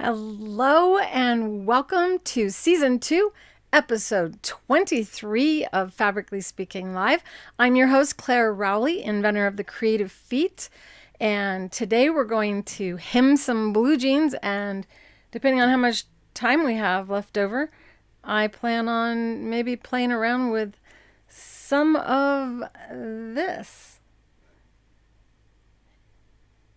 Hello and welcome to Season 2, Episode 23 of Fabrically Speaking Live. I'm your host, Clare Rowley, inventor of the Creative Feet, and today we're going to hem some blue jeans, and depending on how much time we have left over, I plan on maybe playing around with some of this.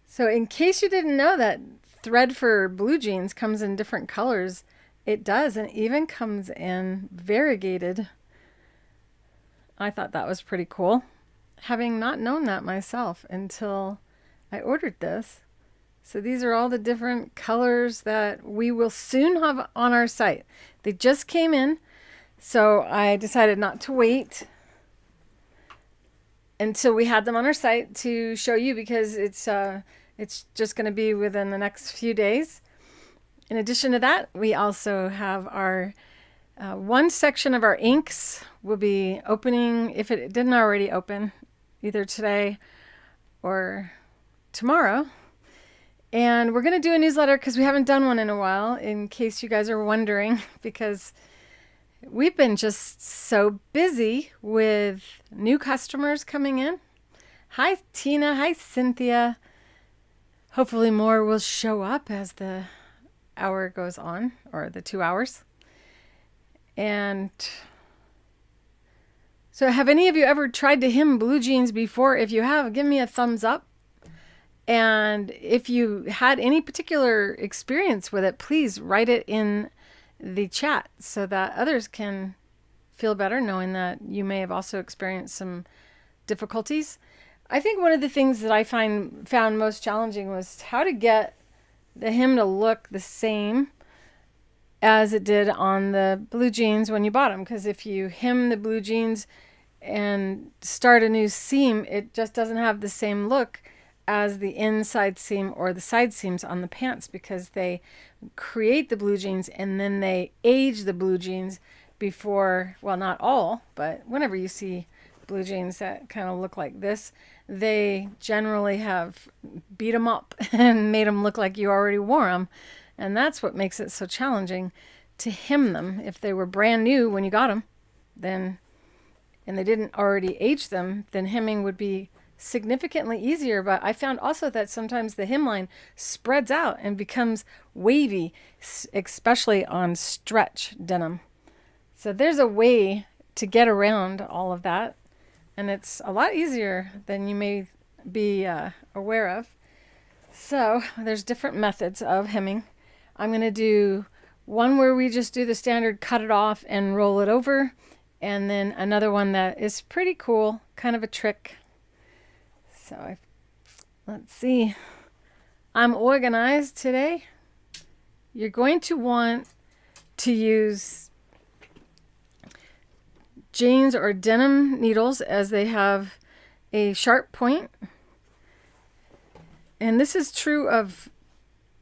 So in case you didn't know that thread for blue jeans comes in different colors, it does, and even comes in variegated. I thought that was pretty cool, having not known that myself until I ordered this. So these are all the different colors that we will soon have on our site. They just came in, so I decided not to wait until we had them on our site to show you, because it's just going to be within the next few days. In addition to that, we also have our one section of our inks will be opening, if it didn't already open, either today or tomorrow. And we're going to do a newsletter because we haven't done one in a while, in case you guys are wondering, because we've been just so busy with new customers coming in. Hi, Tina. Hi, Cynthia. Hopefully more will show up as the hour goes on, or the 2 hours. And so have any of you ever tried to hem blue jeans before? If you have, give me a thumbs up. And if you had any particular experience with it, please write it in the chat so that others can feel better knowing that you may have also experienced some difficulties. I think one of the things that I found most challenging was how to get the hem to look the same as it did on the blue jeans when you bought them. Because if you hem the blue jeans and start a new seam, it just doesn't have the same look as the inside seam or the side seams on the pants, because they create the blue jeans and then they age the blue jeans before, well, not all, but whenever you see blue jeans that kind of look like this, they generally have beat them up and made them look like you already wore them. And that's what makes it so challenging to hem them. If they were brand new when you got them, then, and they didn't already age them, then hemming would be significantly easier. But I found also that sometimes the hemline spreads out and becomes wavy, especially on stretch denim. So there's a way to get around all of that. And it's a lot easier than you may be aware of. So there's different methods of hemming. I'm going to do one where we just do the standard cut it off and roll it over. And then another one that is pretty cool, kind of a trick. So let's see. I'm organized today. You're going to want to use jeans or denim needles, as they have a sharp point. And this is true of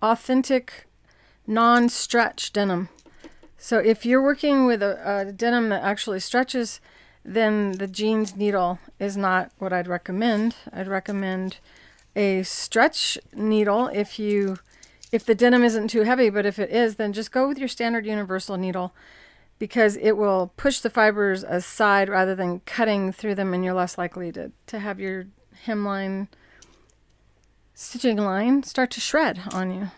authentic non-stretch denim. So if you're working with a denim that actually stretches, then the jeans needle is not what I'd recommend. I'd recommend a stretch needle if the denim isn't too heavy, but if it is, then just go with your standard universal needle, because it will push the fibers aside rather than cutting through them, and you're less likely to have your hemline stitching line start to shred on you.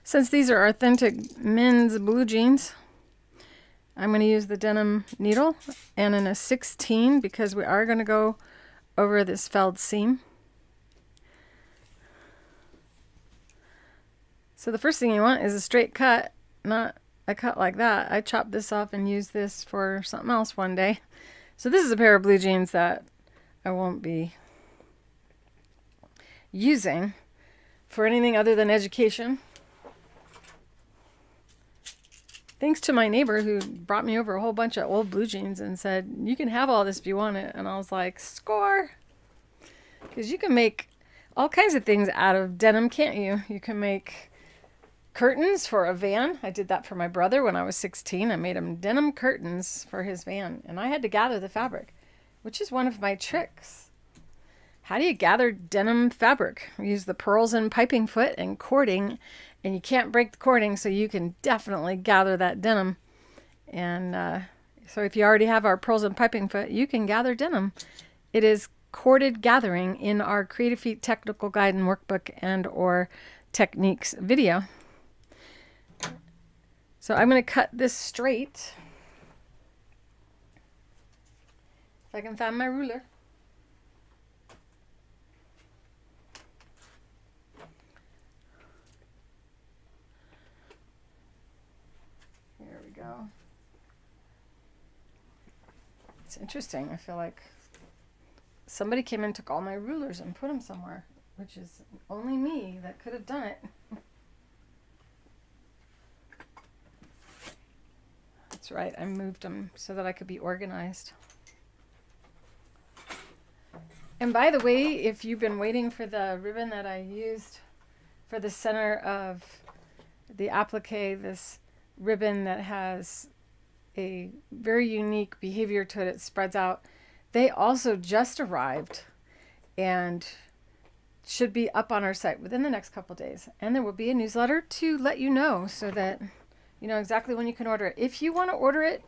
Since these are authentic men's blue jeans, I'm going to use the denim needle and in a 16, because we are going to go over this felled seam. So the first thing you want is a straight cut, not a cut like that. I chopped this off and used this for something else one day. So this is a pair of blue jeans that I won't be using for anything other than education. Thanks to my neighbor who brought me over a whole bunch of old blue jeans and said, you can have all this if you want it. And I was like, score! Because you can make all kinds of things out of denim, can't you? You can make curtains for a van. I did that for my brother when I was 16. I made him denim curtains for his van, and I had to gather the fabric, which is one of my tricks. How do you gather denim fabric? We use the pearls and piping foot and cording And you can't break the cording, so you can definitely gather that denim. And so if you already have our Pearls and Piping Foot, you can gather denim. It is corded gathering in our Creative Feet Technical Guide and Workbook and or Techniques video. So I'm going to cut this straight. If I can find my ruler. Here we go. It's interesting. I feel like somebody came and took all my rulers and put them somewhere, which is only me that could have done it. That's right. I moved them so that I could be organized. And by the way, if you've been waiting for the ribbon that I used for the center of the applique, this ribbon that has a very unique behavior to it, it spreads out. They also just arrived and should be up on our site within the next couple days. And there will be a newsletter to let you know so that you know exactly when you can order it. If you want to order it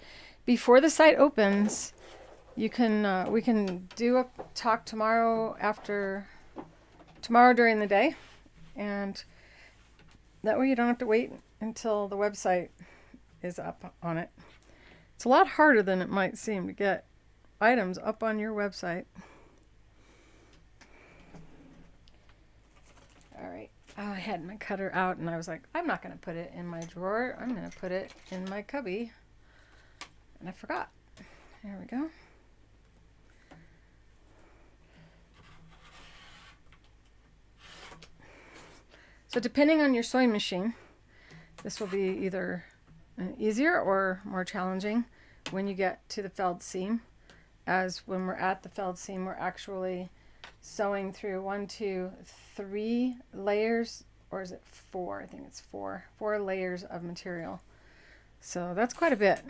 before the site opens, you can we can do a talk tomorrow during the day, and that way you don't have to wait until the website is up on it. It's a lot harder than it might seem to get items up on your website. All right. Oh, I had my cutter out and I was like, I'm not going to put it in my drawer. I'm going to put it in my cubby. And I forgot. There we go. So depending on your sewing machine, this will be either easier or more challenging when you get to the felled seam. As when we're at the felled seam, we're actually sewing through 1, 2, 3 layers, or is it 4? I think it's 4 layers of material. So that's quite a bit.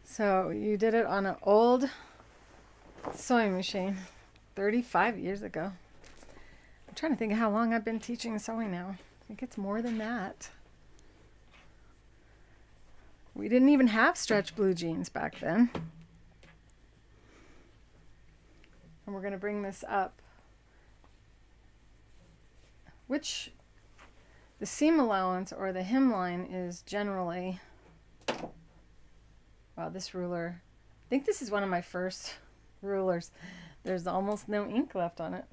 So you did it on an old sewing machine 35 years ago. I'm trying to think of how long I've been teaching sewing now. I think it's more than that. We didn't even have stretch blue jeans back then. And we're going to bring this up. Which the seam allowance or the hemline is generally, wow, this ruler, I think this is one of my first rulers. There's almost no ink left on it.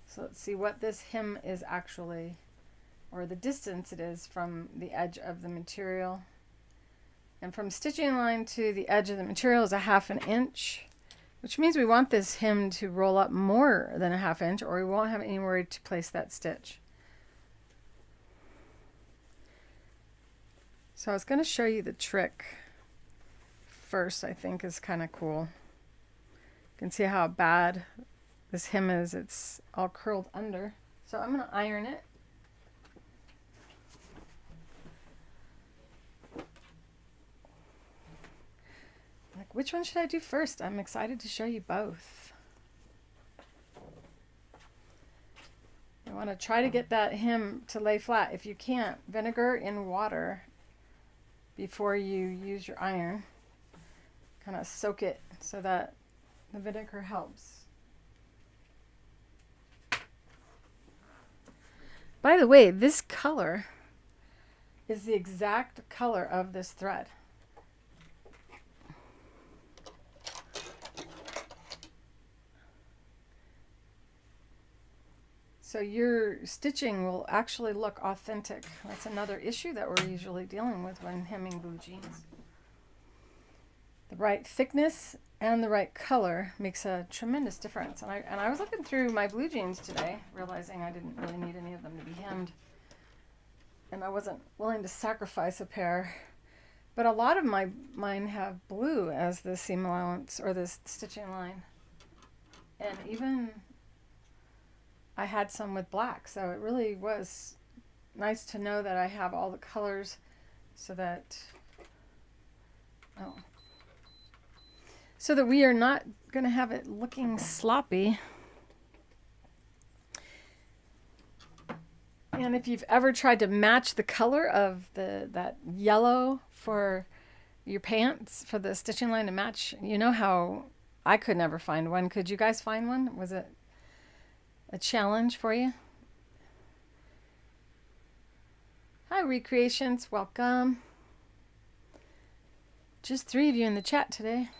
So let's see what this hem is actually, or the distance it is from the edge of the material. And from stitching line to the edge of the material is a 1/2 inch, which means we want this hem to roll up more than a 1/2 inch, or we won't have anywhere to place that stitch. So I was going to show you the trick first. I think is kind of cool. You can see how bad this hem is. It's all curled under. So I'm going to iron it. Like, which one should I do first? I'm excited to show you both. You want to try to get that hem to lay flat. If you can't, vinegar in water before you use your iron. Kind of soak it so that the vinegar helps. By the way, this color is the exact color of this thread. So your stitching will actually look authentic. That's another issue that we're usually dealing with when hemming blue jeans. The right thickness and the right color makes a tremendous difference. And I was looking through my blue jeans today, realizing I didn't really need any of them to be hemmed. And I wasn't willing to sacrifice a pair. But a lot of mine have blue as the seam allowance or the stitching line. And even I had some with black, so it really was nice to know that I have all the colors so that so that we are not going to have it looking sloppy. And if you've ever tried to match the color of that yellow for your pants, for the stitching line to match, you know how I could never find one. Could you guys find one? Was it a challenge for you? Hi, Recreations. Welcome. Just 3 of you in the chat today.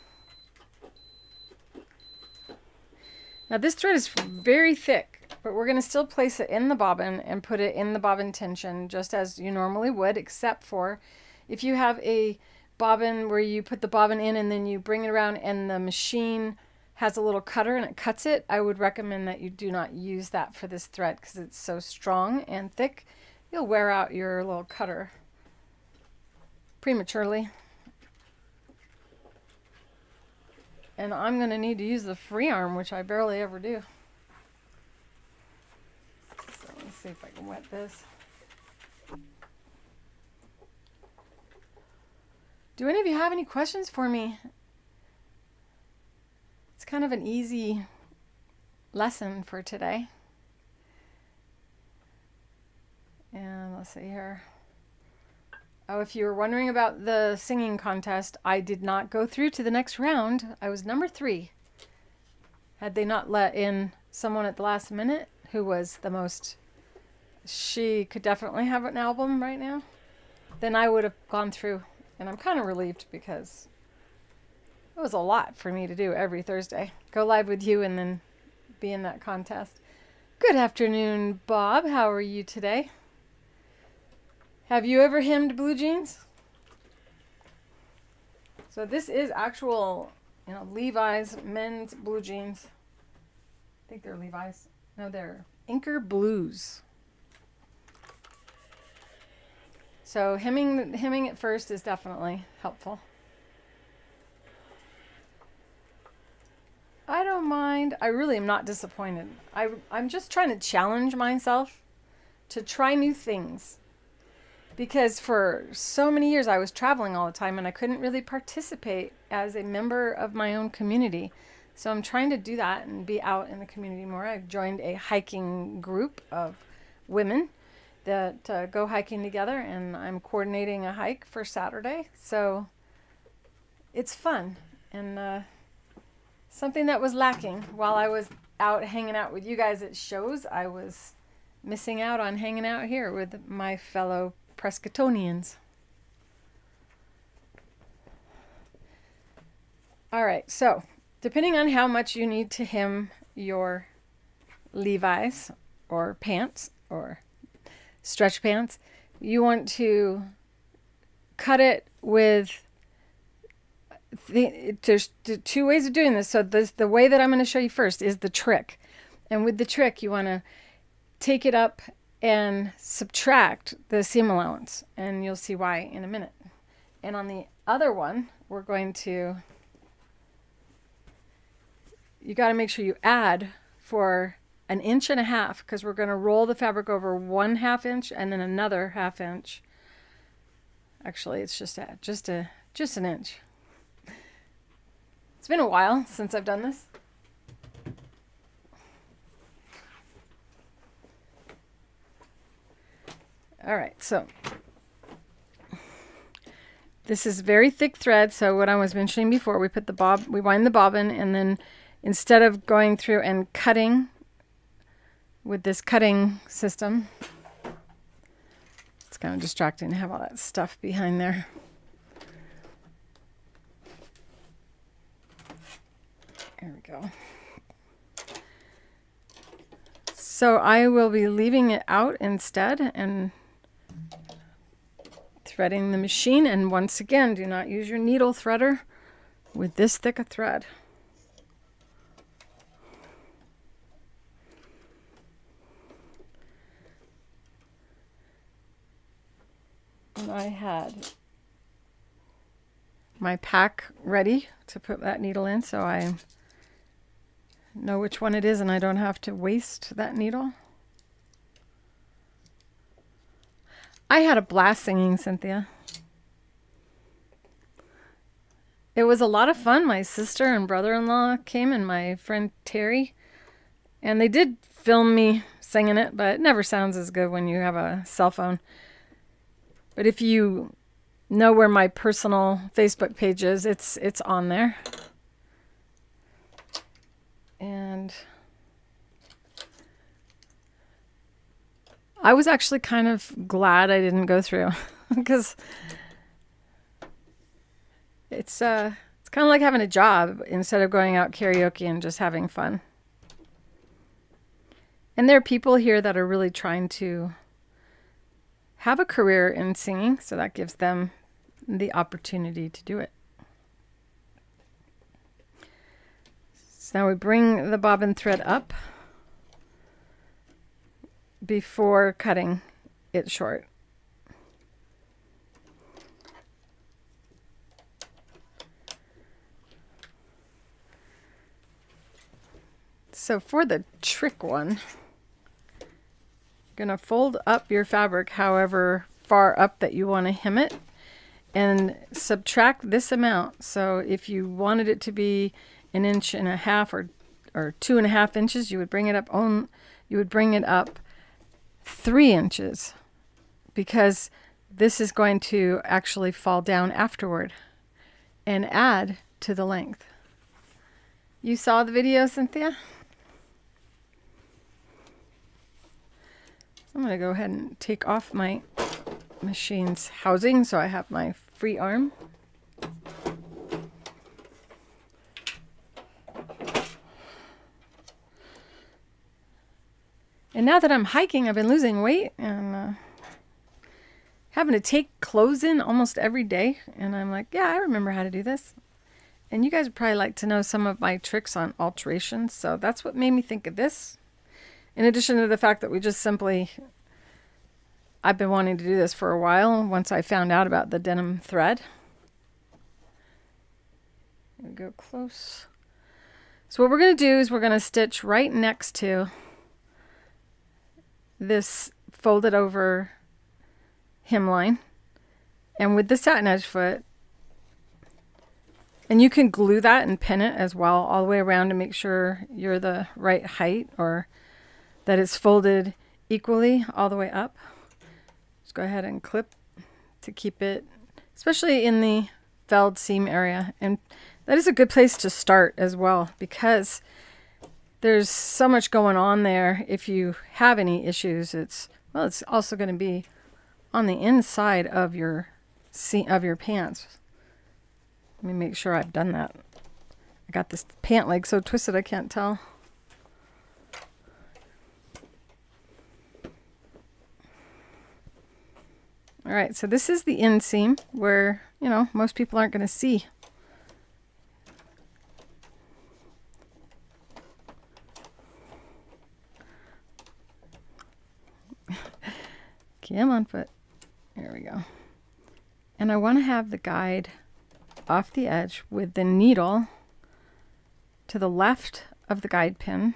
Now this thread is very thick, but we're going to still place it in the bobbin and put it in the bobbin tension just as you normally would, except for if you have a bobbin where you put the bobbin in and then you bring it around and the machine has a little cutter and it cuts it, I would recommend that you do not use that for this thread because it's so strong and thick. You'll wear out your little cutter prematurely. And I'm going to need to use the free arm, which I barely ever do. So let's see if I can wet this. Do any of you have any questions for me? It's kind of an easy lesson for today. And let's see here. Oh, if you were wondering about the singing contest, I did not go through to the next round. I was number 3. Had they not let in someone at the last minute who was the most, she could definitely have an album right now, then I would have gone through. And I'm kind of relieved because it was a lot for me to do every Thursday. Go live with you and then be in that contest. Good afternoon, Bob. How are you today? Have you ever hemmed blue jeans? So this is actual, Levi's men's blue jeans. I think they're Levi's. No, they're Inker Blues. So hemming it first is definitely helpful. I don't mind. I really am not disappointed. I'm just trying to challenge myself to try new things. Because for so many years I was traveling all the time and I couldn't really participate as a member of my own community. So I'm trying to do that and be out in the community more. I've joined a hiking group of women that go hiking together, and I'm coordinating a hike for Saturday. So it's fun and something that was lacking while I was out hanging out with you guys at shows. I was missing out on hanging out here with my fellow Prescottonians. All right, so depending on how much you need to hem your Levi's or pants or stretch pants, you want to cut it with there's 2 ways of doing this. So the way that I'm going to show you first is the trick. And with the trick, you want to take it up and subtract the seam allowance, and you'll see why in a minute. And on the other one, we're going to, you got to make sure you add for 1.5 inches because we're going to roll the fabric over 1/2 inch and then another 1/2 inch. Actually, it's just an inch. It's been a while since I've done this. All right, so this is very thick thread. So what I was mentioning before, we wind the bobbin, and then instead of going through and cutting with this cutting system, it's kind of distracting to have all that stuff behind there. There we go. So I will be leaving it out instead and threading the machine. And once again, do not use your needle threader with this thick a thread. And I had my pack ready to put that needle in, so I'm know which one it is and I don't have to waste that needle. I had a blast singing, Cynthia. It was a lot of fun. My sister and brother-in-law came and my friend Terry, and they did film me singing it, but it never sounds as good when you have a cell phone. But if you know where my personal Facebook page is, it's on there. And I was actually kind of glad I didn't go through because it's kind of like having a job instead of going out karaoke and just having fun. And there are people here that are really trying to have a career in singing, so that gives them the opportunity to do it. So now we bring the bobbin thread up before cutting it short. So for the trick one, you're going to fold up your fabric however far up that you want to hem it and subtract this amount. So if you wanted it to be 1.5 inches or 2.5 inches, you would bring it up 3 inches, because this is going to actually fall down afterward and add to the length. You saw the video, Cynthia? I'm going to go ahead and take off my machine's housing so I have my free arm. And now that I'm hiking, I've been losing weight and having to take clothes in almost every day. And I'm like, yeah, I remember how to do this. And you guys would probably like to know some of my tricks on alterations. So that's what made me think of this. In addition to the fact that I've been wanting to do this for a while once I found out about the denim thread. Here we go close. So what we're going to do is we're going to stitch right next to this folded over hemline. And with the Satinedge foot, and you can glue that and pin it as well all the way around to make sure you're the right height, or that it's folded equally all the way up. Just go ahead and clip to keep it, especially in the felled seam area. And that is a good place to start as well, because there's so much going on there. If you have any issues, it's also going to be on the inside of your pants. Let me make sure I've done that. I got this pant leg so twisted I can't tell. All right, so this is the inseam where, most people aren't going to see. Come on, foot. There we go. And I want to have the guide off the edge with the needle to the left of the guide pin.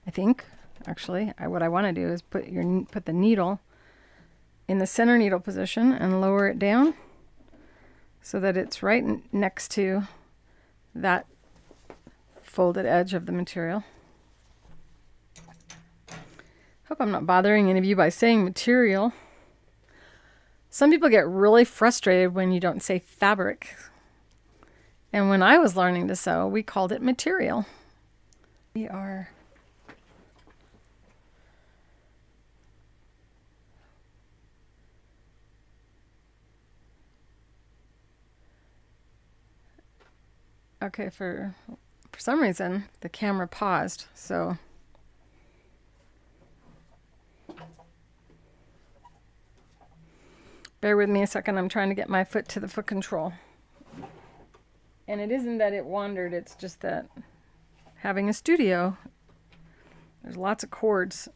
I think, actually, what I want to do is put the needle in the center needle position and lower it down so that it's right next to that folded edge of the material. Hope I'm not bothering any of you by saying material. Some people get really frustrated when you don't say fabric. And when I was learning to sew, we called it material. Okay, for some reason, the camera paused, so bear with me a second. I'm trying to get my foot to the foot control. And it isn't that it wandered, it's just that having a studio, there's lots of cords.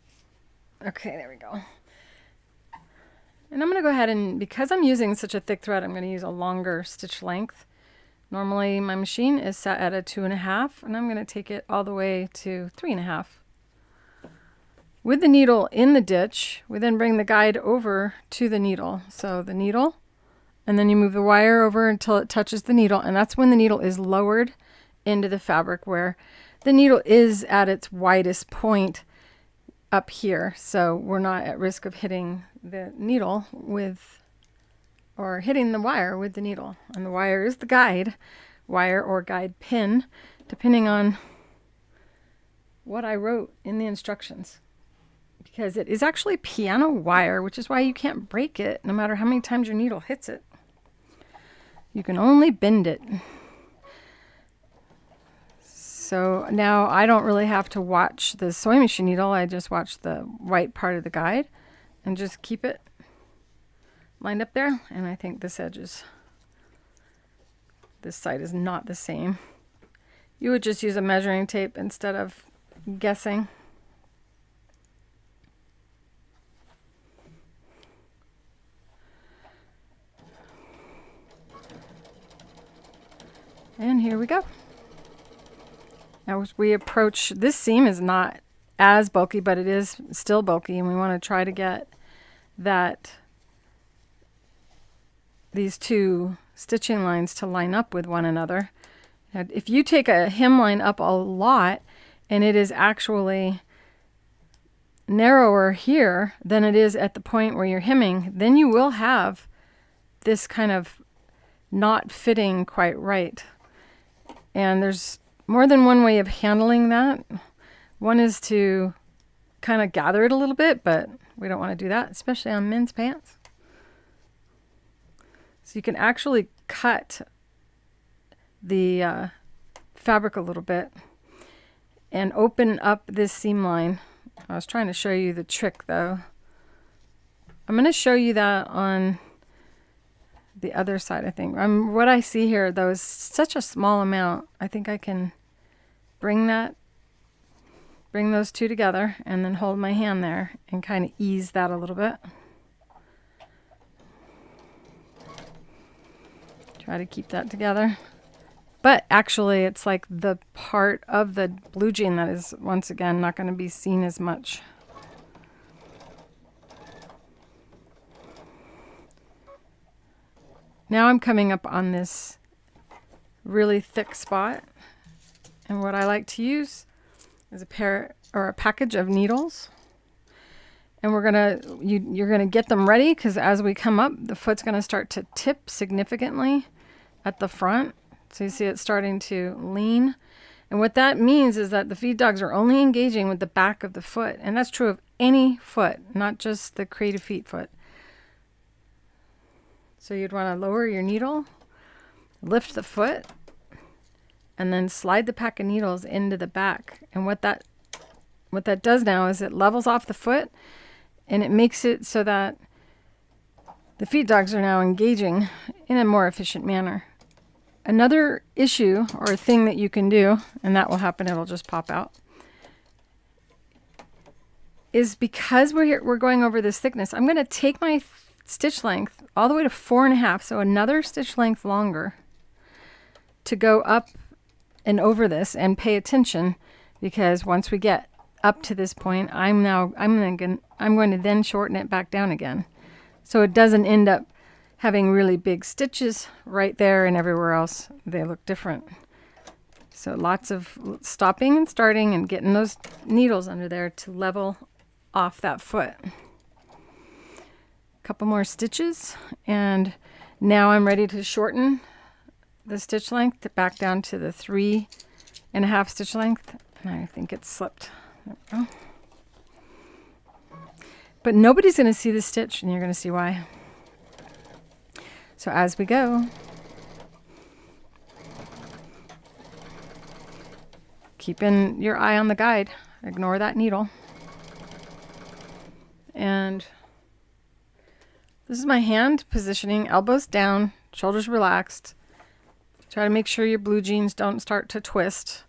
Okay, there we go. And I'm going to go ahead and, because I'm using such a thick thread, I'm going to use a longer stitch length Normally my machine is set at a 2.5, and I'm going to take it all the way to 3.5. With the needle in the ditch, we then bring the guide over to the needle. So the needle, and then you move the wire over until it touches the needle, and that's when the needle is lowered into the fabric, where the needle is at its widest point up here. So we're not at risk of hitting the needle with, or hitting the wire with the needle. And the wire is the guide wire or guide pin, depending on what I wrote in the instructions. Because it is actually piano wire, which is why you can't break it no matter how many times your needle hits it. You can only bend it. So now I don't really have to watch the sewing machine needle. I just watch the white part of the guide and just keep it lined up there. And I think this side is not the same. You would just use a measuring tape instead of guessing. And here we go. Now as we approach, this seam is not as bulky, but it is still bulky, and we want to try to get these two stitching lines to line up with one another. Now, if you take a hemline up a lot and it is actually narrower here than it is at the point where you're hemming, then you will have this kind of not fitting quite right. And there's more than one way of handling that. One is to kind of gather it a little bit, but we don't want to do that, especially on men's pants. So you can actually cut the fabric a little bit and open up this seam line. I was trying to show you the trick though. I'm going to show you that on the other side, I think. What I see here though is such a small amount. I think I can bring those two together and then hold my hand there and kind of ease that a little bit. Try to keep that together. But actually it's like the part of the blue jean that is once again not going to be seen as much. Now I'm coming up on this really thick spot, and what I like to use is a pair or a package of needles, and you're gonna get them ready, because as we come up, the foot's gonna start to tip significantly at the front. So you see it starting to lean, and what that means is that the feed dogs are only engaging with the back of the foot, and that's true of any foot, not just the Creative Feet foot. So you'd want to lower your needle, lift the foot, and then slide the pack of needles into the back. And what that does now is it levels off the foot, and it makes it so that the feed dogs are now engaging in a more efficient manner. Another issue or thing that you can do, and that will happen, it'll just pop out, is because we're going over this thickness, I'm going to take my stitch length all the way to 4.5, so another stitch length longer, to go up and over this, and pay attention, because once we get up to this point, I'm going to then shorten it back down again, so it doesn't end up having really big stitches right there, and everywhere else they look different. So lots of stopping and starting and getting those needles under there to level off that foot. Couple more stitches, and now I'm ready to shorten the stitch length back down to the 3.5 stitch length, and I think it's slipped. There we go. But nobody's going to see the stitch, and you're going to see why. So as we go, keeping your eye on the guide, ignore that needle, and this is my hand positioning, elbows down, shoulders relaxed. Try to make sure your blue jeans don't start to twist.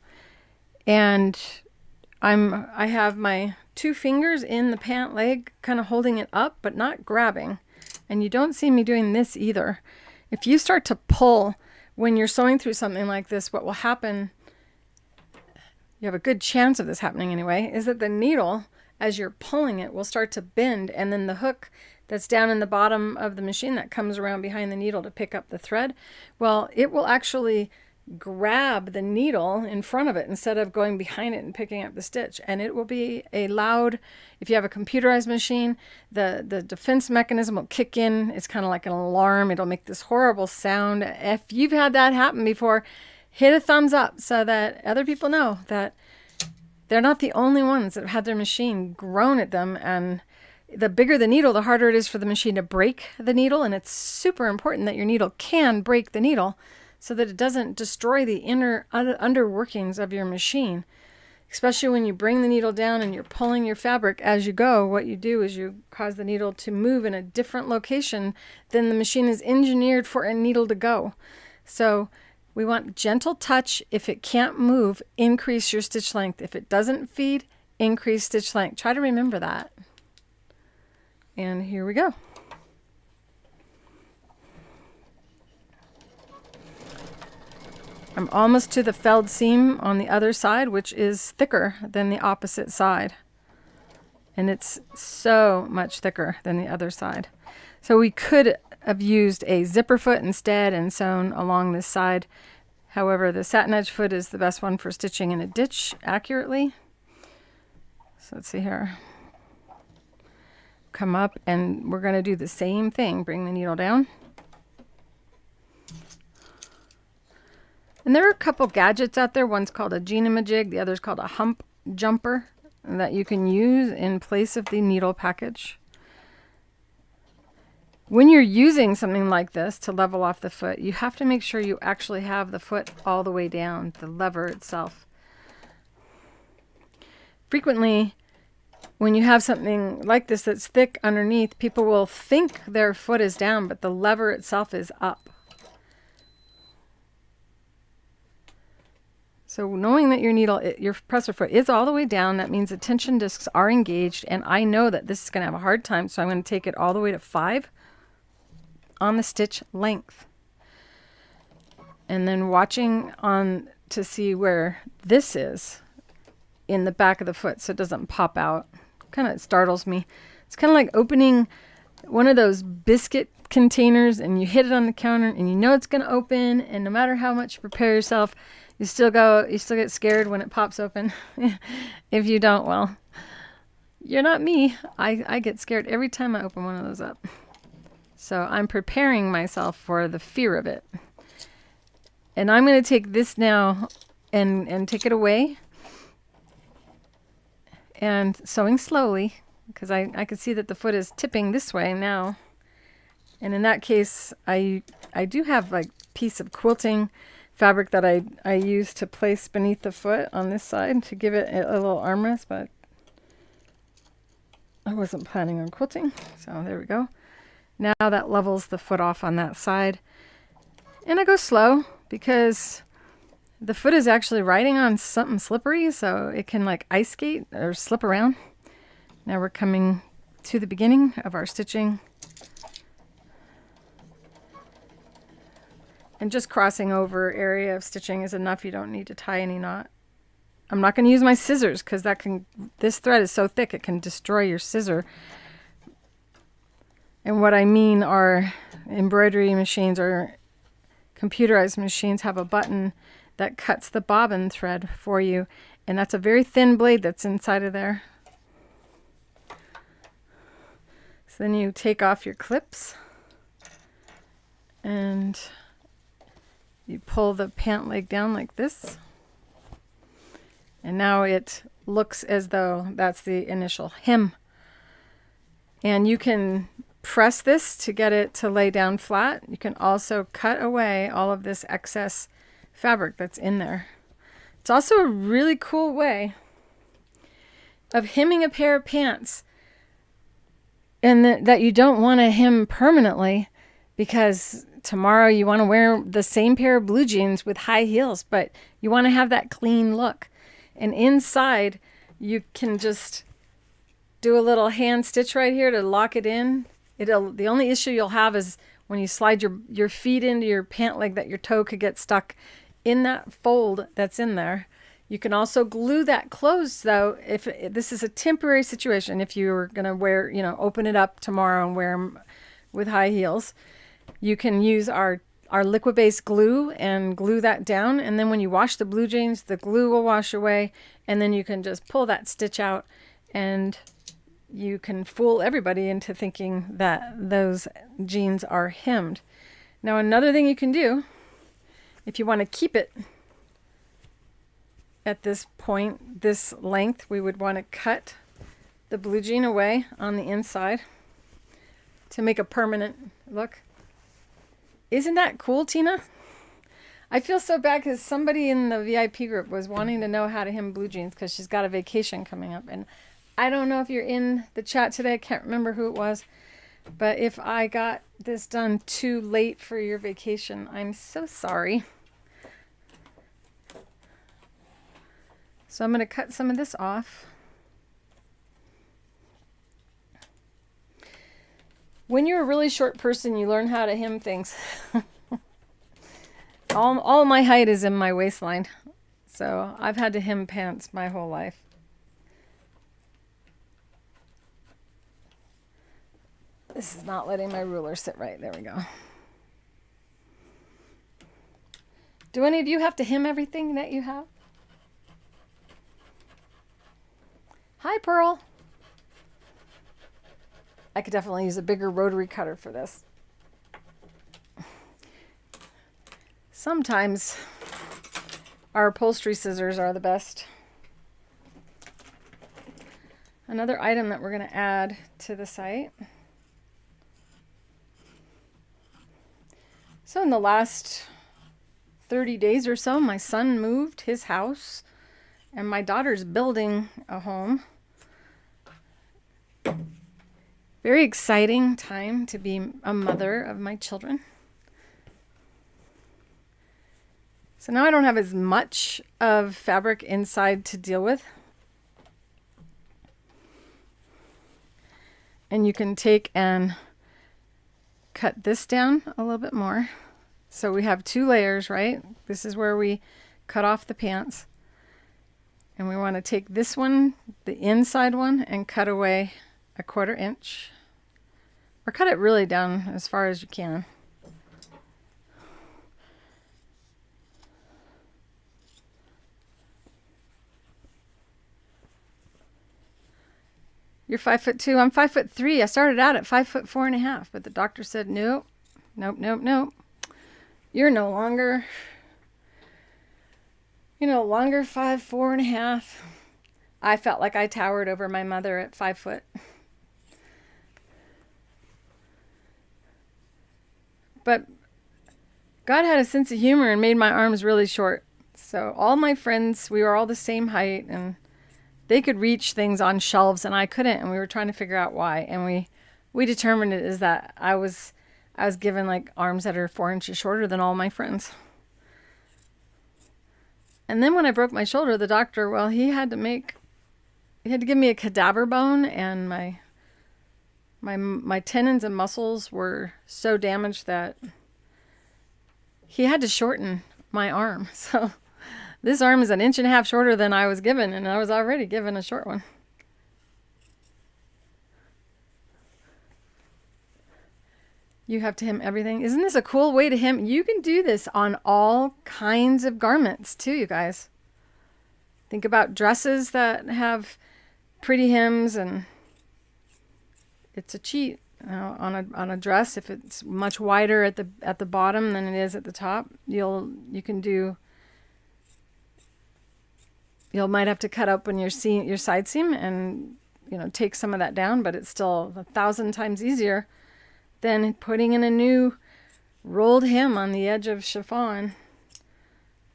And I have my 2 fingers in the pant leg, kind of holding it up, but not grabbing. And you don't see me doing this either. If you start to pull when you're sewing through something like this, what will happen, you have a good chance of this happening anyway, is that the needle, as you're pulling it, will start to bend, and then the hook that's down in the bottom of the machine that comes around behind the needle to pick up the thread, well, it will actually grab the needle in front of it instead of going behind it and picking up the stitch. And it will be a loud, if you have a computerized machine, the defense mechanism will kick in. It's kind of like an alarm. It'll make this horrible sound. If you've had that happen before, hit a thumbs up so that other people know that they're not the only ones that have had their machine groan at them. And the bigger the needle, the harder it is for the machine to break the needle. And it's super important that your needle can break the needle so that it doesn't destroy the inner under workings of your machine. Especially when you bring the needle down and you're pulling your fabric as you go, what you do is you cause the needle to move in a different location than the machine is engineered for a needle to go. So we want gentle touch. If it can't move, increase your stitch length. If it doesn't feed, increase stitch length. Try to remember that. And here we go. I'm almost to the felled seam on the other side, which is thicker than the opposite side. And it's so much thicker than the other side. So we could have used a zipper foot instead and sewn along this side. However, the Satinedge foot is the best one for stitching in a ditch accurately. So let's see here. Come up, and we're going to do the same thing. Bring the needle down. And there are a couple gadgets out there. One's called a jig, the other's called a hump jumper that you can use in place of the needle package. When you're using something like this to level off the foot, you have to make sure you actually have the foot all the way down, the lever itself. Frequently, when you have something like this that's thick underneath, people will think their foot is down, but the lever itself is up. So knowing that your needle, your presser foot is all the way down, that means the tension discs are engaged, and I know that this is going to have a hard time, so I'm going to take it all the way to 5 on the stitch length. And then watching on to see where this is in the back of the foot so it doesn't pop out. Kind of startles me. It's kind of like opening one of those biscuit containers and you hit it on the counter and you know it's going to open, and no matter how much you prepare yourself, you still get scared when it pops open. If you don't, well, you're not me. I get scared every time I open one of those up. So I'm preparing myself for the fear of it. And I'm going to take this now and take it away. And sewing slowly, because I can see that the foot is tipping this way now. And in that case, I do have like a piece of quilting fabric that I use to place beneath the foot on this side to give it a little armrest, but I wasn't planning on quilting. So there we go. Now that levels the foot off on that side. And I go slow because the foot is actually riding on something slippery, so it can like ice skate or slip around. Now we're coming to the beginning of our stitching. And just crossing over area of stitching is enough. You don't need to tie any knot. I'm not going to use my scissors because this thread is so thick it can destroy your scissor. And what I mean are embroidery machines or computerized machines have a button that cuts the bobbin thread for you, and that's a very thin blade that's inside of there. So then you take off your clips and you pull the pant leg down like this, and now it looks as though that's the initial hem. And you can press this to get it to lay down flat. You can also cut away all of this excess fabric that's in there. It's also a really cool way of hemming a pair of pants, and that you don't want to hem permanently because tomorrow you want to wear the same pair of blue jeans with high heels, but you want to have that clean look. And inside you can just do a little hand stitch right here to lock it in. The only issue you'll have is when you slide your feet into your pant leg, that your toe could get stuck in that fold that's in there. You can also glue that closed, though, if this is a temporary situation. If you were going to wear, open it up tomorrow and wear them with high heels, you can use our liquid-based glue and glue that down. And then when you wash the blue jeans, the glue will wash away. And then you can just pull that stitch out, and you can fool everybody into thinking that those jeans are hemmed. Now, another thing you can do, if you want to keep it at this point, this length, we would want to cut the blue jean away on the inside to make a permanent look. Isn't that cool, Tina? I feel so bad because somebody in the VIP group was wanting to know how to hem blue jeans because she's got a vacation coming up. And I don't know if you're in the chat today. I can't remember who it was. But if I got this done too late for your vacation, I'm so sorry. So I'm going to cut some of this off. When you're a really short person, you learn how to hem things. All my height is in my waistline. So I've had to hem pants my whole life. This is not letting my ruler sit right. There we go. Do any of you have to hem everything that you have? Hi, Pearl. I could definitely use a bigger rotary cutter for this. Sometimes our upholstery scissors are the best. Another item that we're going to add to the site. So in the last 30 days or so, my son moved his house and my daughter's building a home. Very exciting time to be a mother of my children. So now I don't have as much of fabric inside to deal with. And you can take and cut this down a little bit more. So we have 2 layers, right? This is where we cut off the pants. And we want to take this one, the inside one, and cut away 1/4 inch. Or cut it really down as far as you can. You're 5'2". I'm 5'3". I started out at 5'4.5", but the doctor said, nope. You're no longer 5'4.5". I felt like I towered over my mother at 5 foot. But God had a sense of humor and made my arms really short. So all my friends, we were all the same height, and they could reach things on shelves and I couldn't, and we were trying to figure out why. And we determined it is that I was given like arms that are 4 inches shorter than all my friends. And then when I broke my shoulder, the doctor, he had to give me a cadaver bone, and my tendons and muscles were so damaged that he had to shorten my arm. So this arm is 1.5 inches shorter than I was given, and I was already given a short one. You have to hem everything. Isn't this a cool way to hem? You can do this on all kinds of garments too, you guys. Think about dresses that have pretty hems, and it's a cheat. On a dress, if it's much wider at the bottom than it is at the top, you might have to cut open your side seam and take some of that down, but it's still 1,000 times easier than putting in a new rolled hem on the edge of chiffon.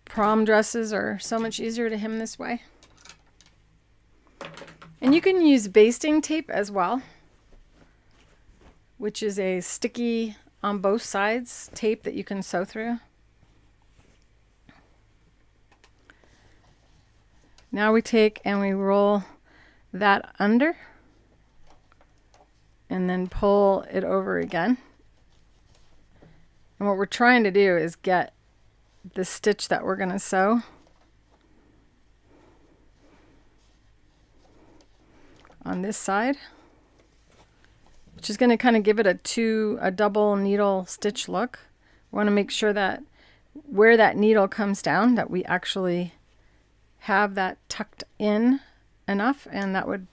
Prom dresses are so much easier to hem this way. And you can use basting tape as well, which is a sticky on both sides tape that you can sew through. Now we take and we roll that under and then pull it over again. And what we're trying to do is get the stitch that we're going to sew on this side, which is going to kind of give it a double needle stitch look. We want to make sure that where that needle comes down, that we actually have that tucked in enough, and that would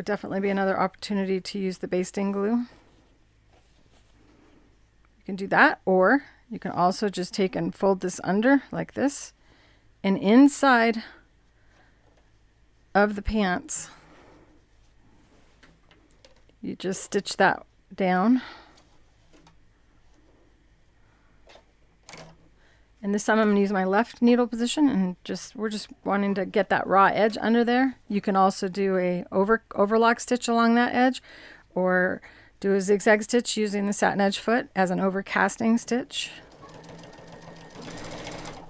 definitely be another opportunity to use the basting glue. You can do that, or you can also just take and fold this under like this, and inside of the pants you just stitch that down. And this time I'm going to use my left needle position, and we're just wanting to get that raw edge under there. You can also do a overlock stitch along that edge, or do a zigzag stitch using the Satinedge Foot as an overcasting stitch.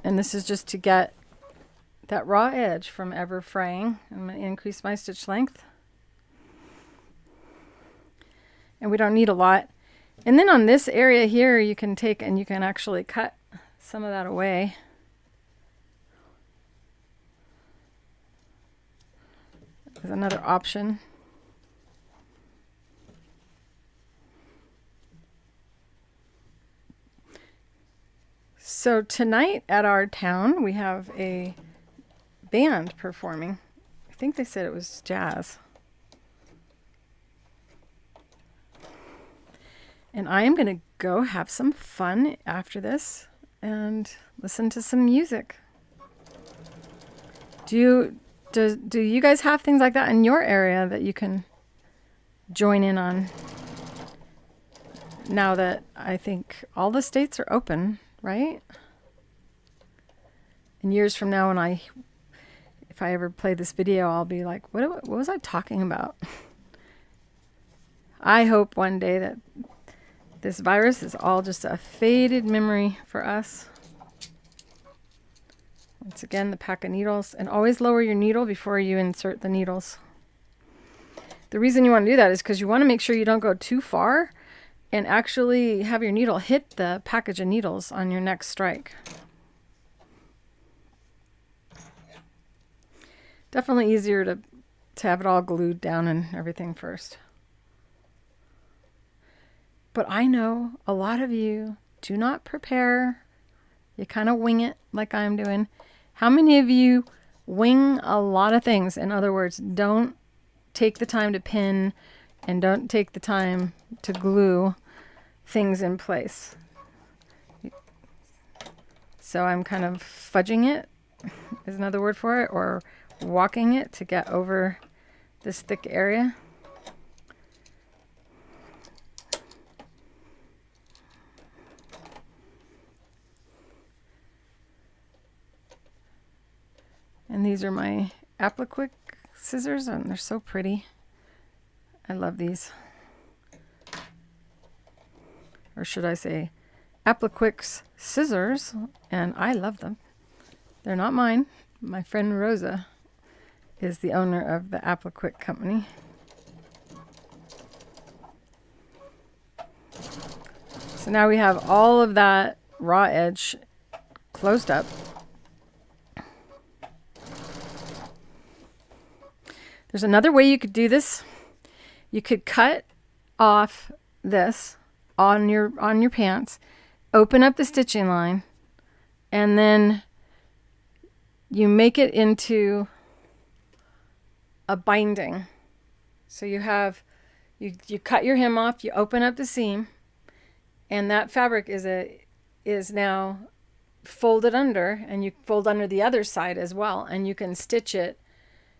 And this is just to get that raw edge from ever fraying. I'm going to increase my stitch length. And we don't need a lot. And then on this area here, you can take and you can actually cut some of that away. There's another option. So tonight at our town, we have a band performing. I think they said it was jazz. And I am going to go have some fun after this and listen to some music. Do you guys have things like that in your area that you can join in on? Now that I think all the states are open, right? And years from now, if I ever play this video, I'll be like, what was I talking about? I hope one day that this virus is all just a faded memory for us. Once again, the pack of needles, and always lower your needle before you insert the needles. The reason you want to do that is because you want to make sure you don't go too far and actually have your needle hit the package of needles on your next strike. Definitely easier to have it all glued down and everything first. But I know a lot of you do not prepare. You kind of wing it like I'm doing. How many of you wing a lot of things? In other words, don't take the time to pin and don't take the time to glue things in place. So I'm kind of fudging it, is another word for it, or walking it to get over this thick area. And these are my Appliquick scissors, and they're so pretty. I love these. Or should I say Appliquick's scissors, and I love them. They're not mine. My friend Rosa is the owner of the Appliquick company. So now we have all of that raw edge closed up. There's another way you could do this. You could cut off this on your pants, open up the stitching line, and then you make it into a binding. So you cut your hem off, you open up the seam, and that fabric is now folded under, and you fold under the other side as well, and you can stitch it.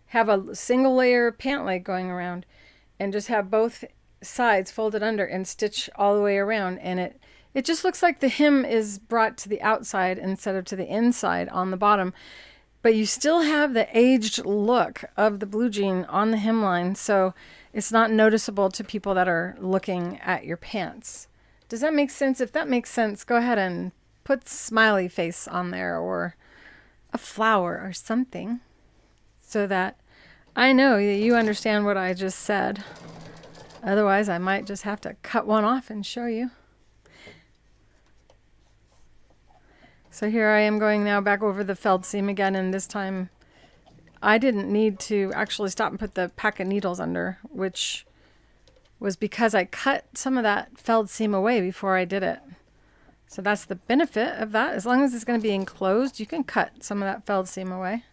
Have a single layer pant leg going around and just have both sides folded under and stitch all the way around, and it just looks like the hem is brought to the outside instead of to the inside on the bottom, but you still have the aged look of the blue jean on the hemline, so it's not noticeable to people that are looking at your pants. Does that make sense? If that makes sense, go ahead and put smiley face on there or a flower or something, so that I know that you understand what I just said. Otherwise, I might just have to cut one off and show you. So here I am going now back over the felled seam again, and this time I didn't need to actually stop and put the pack of needles under, which was because I cut some of that felled seam away before I did it. So that's the benefit of that. As long as it's going to be enclosed, you can cut some of that felled seam away.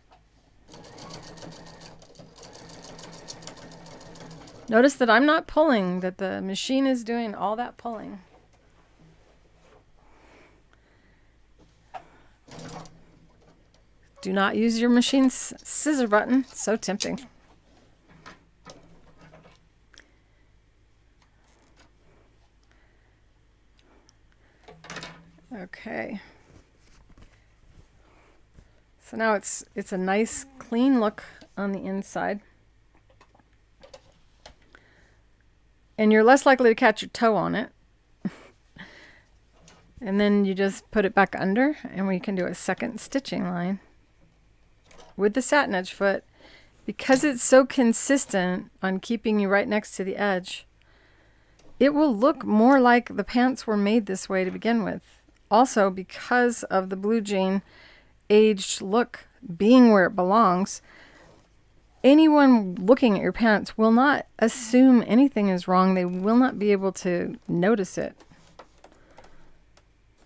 Notice that I'm not pulling, that the machine is doing all that pulling. Do not use your machine's scissor button. So tempting. Okay. So now it's a nice clean look on the inside. And you're less likely to catch your toe on it. And then you just put it back under, and we can do a second stitching line with the Satinedge foot. Because it's so consistent on keeping you right next to the edge, it will look more like the pants were made this way to begin with. Also, because of the blue jean aged look being where it belongs, anyone looking at your pants will not assume anything is wrong. They will not be able to notice it.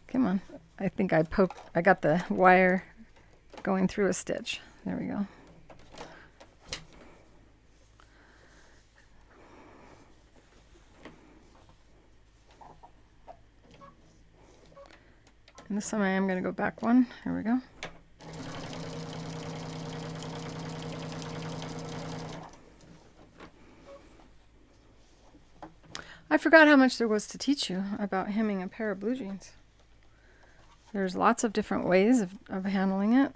Come on. I think I got the wire going through a stitch. There we go. And this time I am going to go back one. Here we go. I forgot how much there was to teach you about hemming a pair of blue jeans. There's lots of different ways of handling it.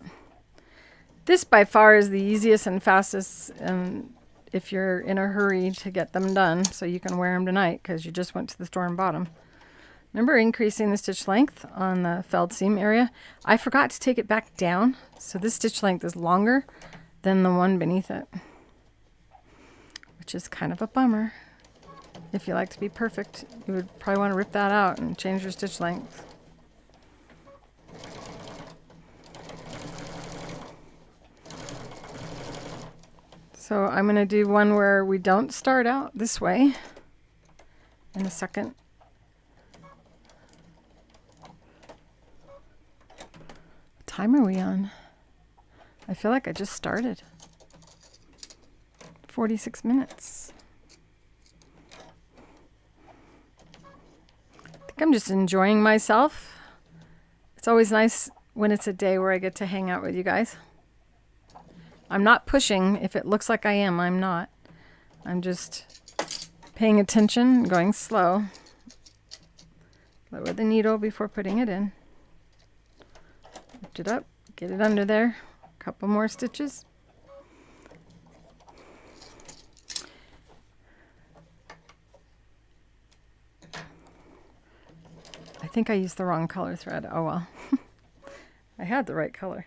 This by far is the easiest and fastest if you're in a hurry to get them done so you can wear them tonight because you just went to the store and bought them. Remember increasing the stitch length on the felled seam area? I forgot to take it back down, so this stitch length is longer than the one beneath it, which is kind of a bummer. If you like to be perfect, you would probably want to rip that out and change your stitch length. So I'm going to do one where we don't start out this way in a second. What time are we on? I feel like I just started. 46 minutes. I think I'm just enjoying myself. It's always nice when it's a day where I get to hang out with you guys. I'm not pushing. If it looks like I am, I'm not. I'm just paying attention, going slow. Lower the needle before putting it in. Lift it up, get it under there. A couple more stitches. I think I used the wrong color thread. Oh well. I had the right color.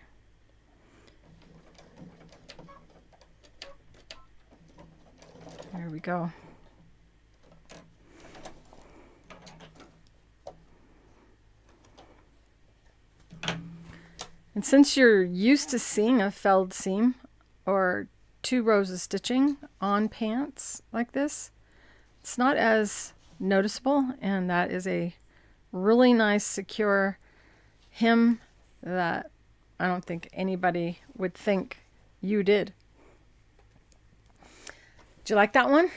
There we go. And since you're used to seeing a felled seam or 2 rows of stitching on pants like this, it's not as noticeable, and that is a really nice secure hem that I don't think anybody would think you did. Did you like that one?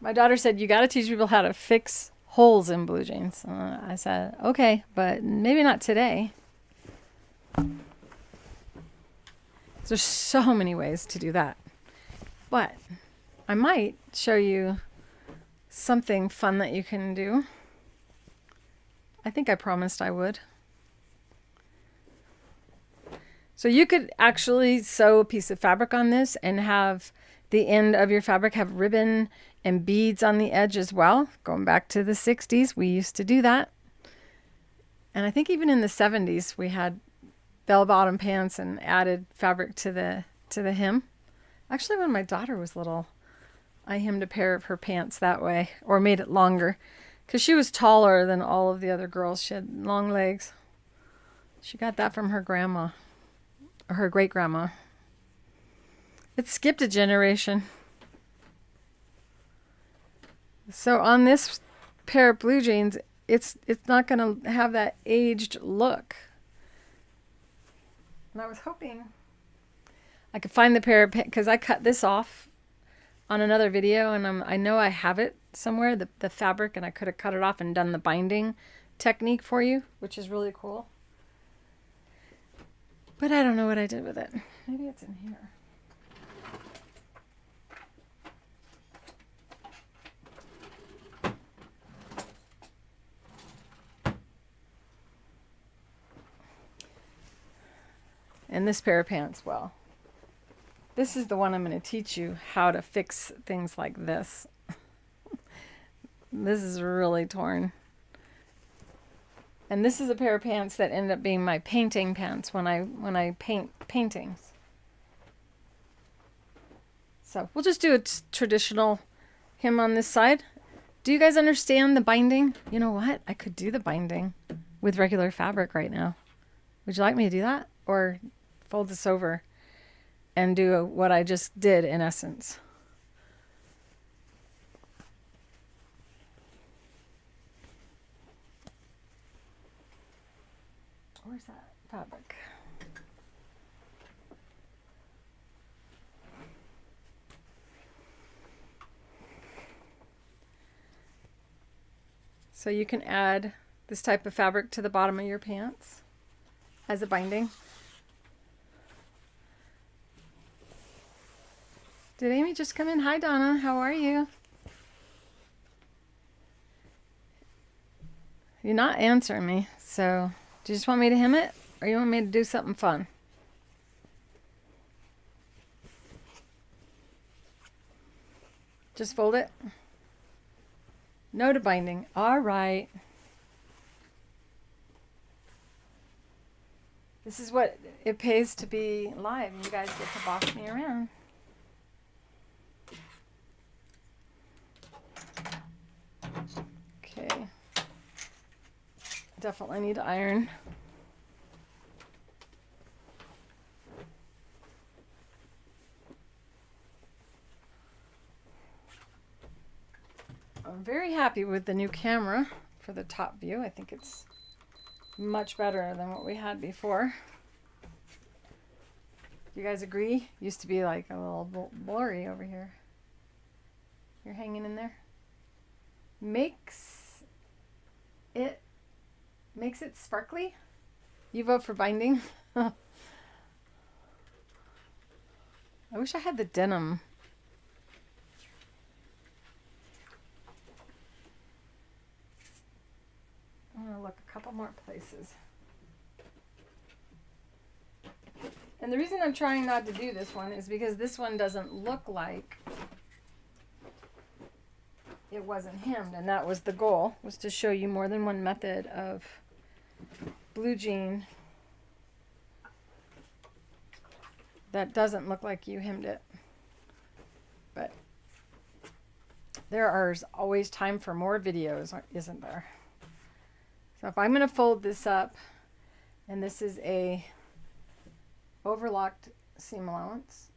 My daughter said, you got to teach people how to fix holes in blue jeans. I said, okay, but maybe not today. There's so many ways to do that. But I might show you something fun that you can do. I think I promised I would. So you could actually sew a piece of fabric on this and have the end of your fabric have ribbon and beads on the edge as well. Going back to the 60s, we used to do that. And I think even in the 70s, we had bell-bottom pants and added fabric to the hem. Actually, when my daughter was little, I hemmed a pair of her pants that way, or made it longer. because she was taller than all of the other girls. She had long legs. She got that from her grandma, or her great grandma. It skipped a generation. So on this pair of blue jeans, it's not going to have that aged look. And I was hoping I could find the pair of pants, because I cut this off on another video, and I know I have it somewhere, the fabric, and I could have cut it off and done the binding technique for you, which is really cool. But I don't know what I did with it. Maybe it's in here. And this pair of pants, well, this is the one I'm going to teach you how to fix things like this. This is really torn. And this is a pair of pants that ended up being my painting pants when I paint paintings. So we'll just do a traditional hem on this side. Do you guys understand the binding? You know what? I could do the binding with regular fabric right now. Would you like me to do that? Or fold this over and do what I just did in essence? Where's that fabric? So you can add this type of fabric to the bottom of your pants as a binding. Did Amy just come in? Hi, Donna. How are you? You're not answering me, so do you just want me to hem it, or you want me to do something fun? Just fold it. No to binding. All right. This is what it pays to be live. You guys get to boss me around. Okay. Definitely need to iron. I'm very happy with the new camera for the top view. I think it's much better than what we had before. You guys agree? Used to be like a little blurry over here. You're hanging in there. Makes it sparkly. You vote for binding. I wish I had the denim. I'm gonna look a couple more places. And the reason I'm trying not to do this one is because this one doesn't look like it wasn't hemmed, and that was the goal, was to show you more than one method of blue jean that doesn't look like you hemmed it. But there is always time for more videos, isn't there? So if I'm going to fold this up, and this is a overlocked seam allowance,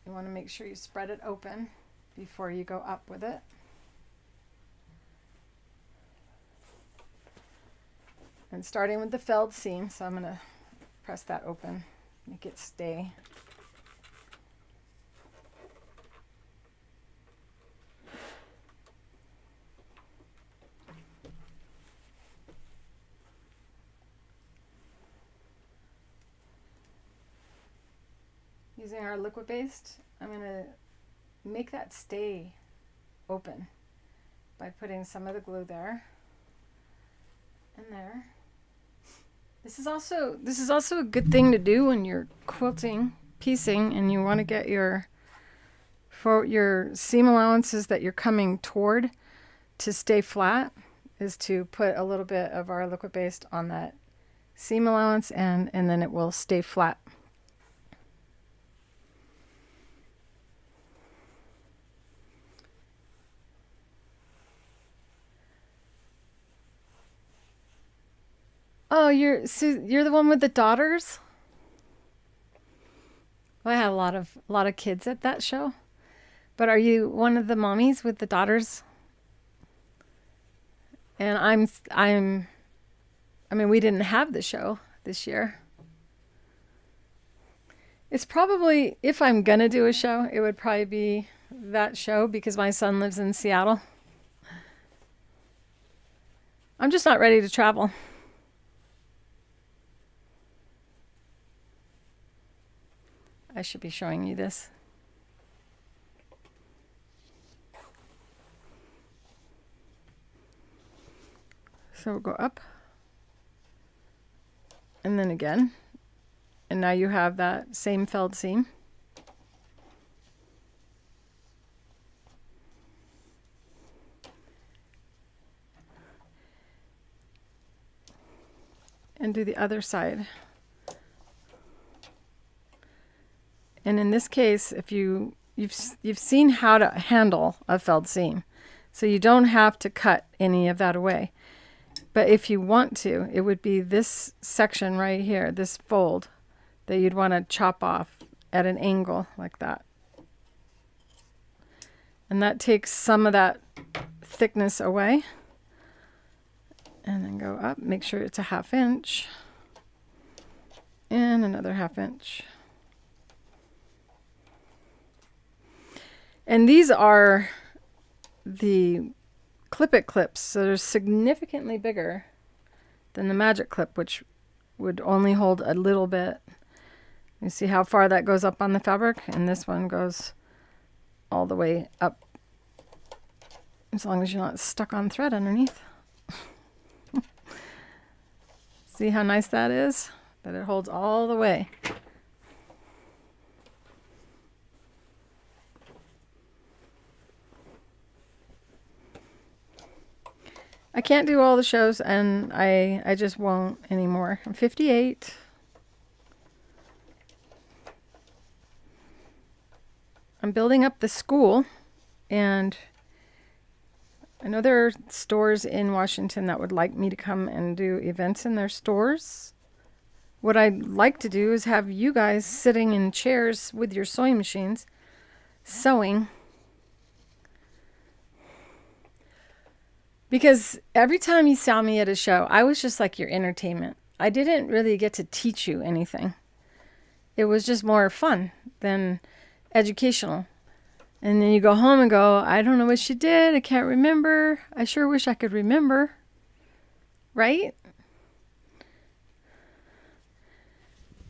you want to make sure you spread it open before you go up with it. And starting with the felled seam, so I'm going to press that open, make it stay. Using our liquid based, I'm going to make that stay open by putting some of the glue there and there. This is also a good thing to do when you're quilting, piecing, and you want to get your seam allowances that you're coming toward to stay flat, is to put a little bit of our liquid based on that seam allowance, and then it will stay flat. Oh, you're the one with the daughters? Well, I had a lot of kids at that show. But are you one of the mommies with the daughters? And I mean, we didn't have the show this year. It's probably, if I'm gonna do a show, it would probably be that show because my son lives in Seattle. I'm just not ready to travel. I should be showing you this. So we'll go up and then again. And now you have that same felled seam. And do the other side. And in this case, if you've seen how to handle a felled seam, so you don't have to cut any of that away. But if you want to, it would be this section right here, this fold, that you'd want to chop off at an angle like that. And that takes some of that thickness away. And then go up, make sure it's a 1/2 inch. And another 1/2 inch. And these are the clip-it clips, so they're significantly bigger than the magic clip, which would only hold a little bit. You see how far that goes up on the fabric? And this one goes all the way up, as long as you're not stuck on thread underneath. See how nice that is? That it holds all the way. I can't do all the shows, and I just won't anymore. I'm 58. I'm building up the school, and I know there are stores in Washington that would like me to come and do events in their stores. What I'd like to do is have you guys sitting in chairs with your sewing machines, sewing. Because every time you saw me at a show, I was just like your entertainment. I didn't really get to teach you anything. It was just more fun than educational. And then you go home and go, I don't know what she did. I can't remember. I sure wish I could remember. Right?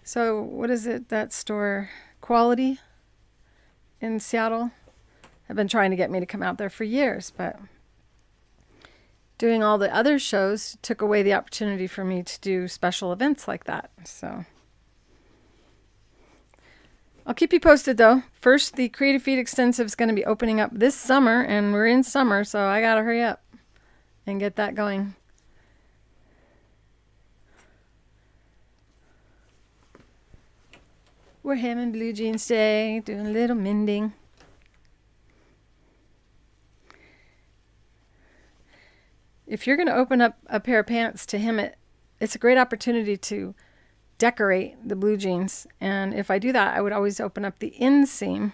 So what is it, that store? Quality in Seattle? I've been trying to get me to come out there for years, but doing all the other shows took away the opportunity for me to do special events like that. So I'll keep you posted though. First, the Creative Feet Extensive is going to be opening up this summer, and we're in summer, so I got to hurry up and get that going. We're having blue jeans day, doing a little mending. If you're going to open up a pair of pants to hem it, it's a great opportunity to decorate the blue jeans. And if I do that, I would always open up the inseam.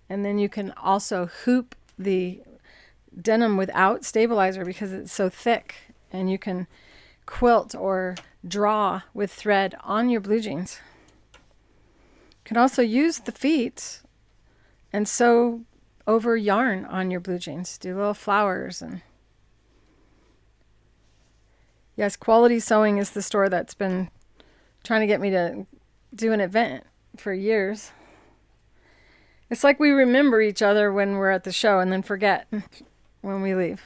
And then you can also hoop the denim without stabilizer because it's so thick. And you can quilt or draw with thread on your blue jeans. You can also use the feet and sew over yarn on your blue jeans. Do little flowers. And yes, Quality Sewing is the store that's been trying to get me to do an event for years. It's like we remember each other when we're at the show and then forget when we leave.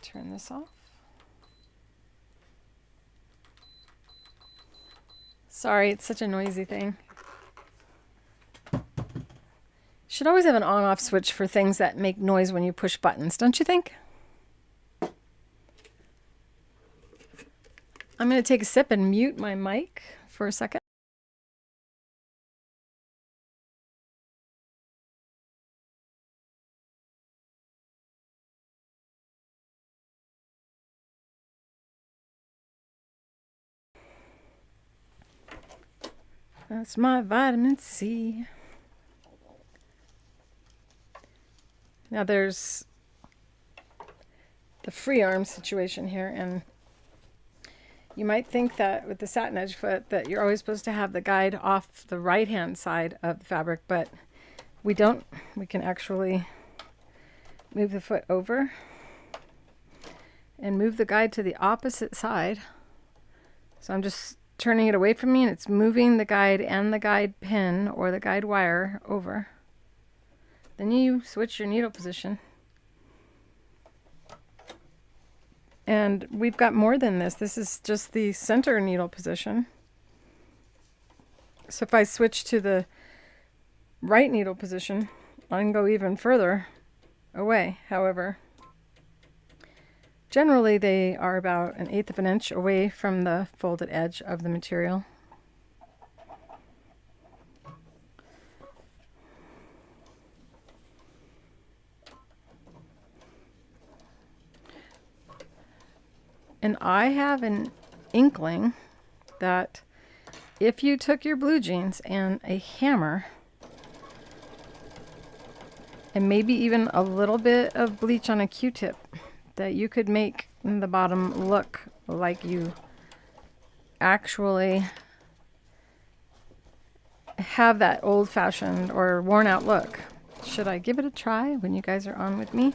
Turn this off. Sorry, it's such a noisy thing. Should always have an on-off switch for things that make noise when you push buttons, don't you think? I'm going to take a sip and mute my mic for a second. That's my vitamin C. Now there's the free arm situation here, and you might think that with the Satinedge Foot that you're always supposed to have the guide off the right hand side of the fabric, but we don't. We can actually move the foot over and move the guide to the opposite side. So I'm just turning it away from me, and it's moving the guide and the guide pin or the guide wire over. Then you switch your needle position. And we've got more than this. This is just the center needle position. So if I switch to the right needle position, I can go even further away. However, generally they are about 1/8 of an inch away from the folded edge of the material. And I have an inkling that if you took your blue jeans and a hammer and maybe even a little bit of bleach on a Q-tip, that you could make the bottom look like you actually have that old-fashioned or worn-out look. Should I give it a try when you guys are on with me?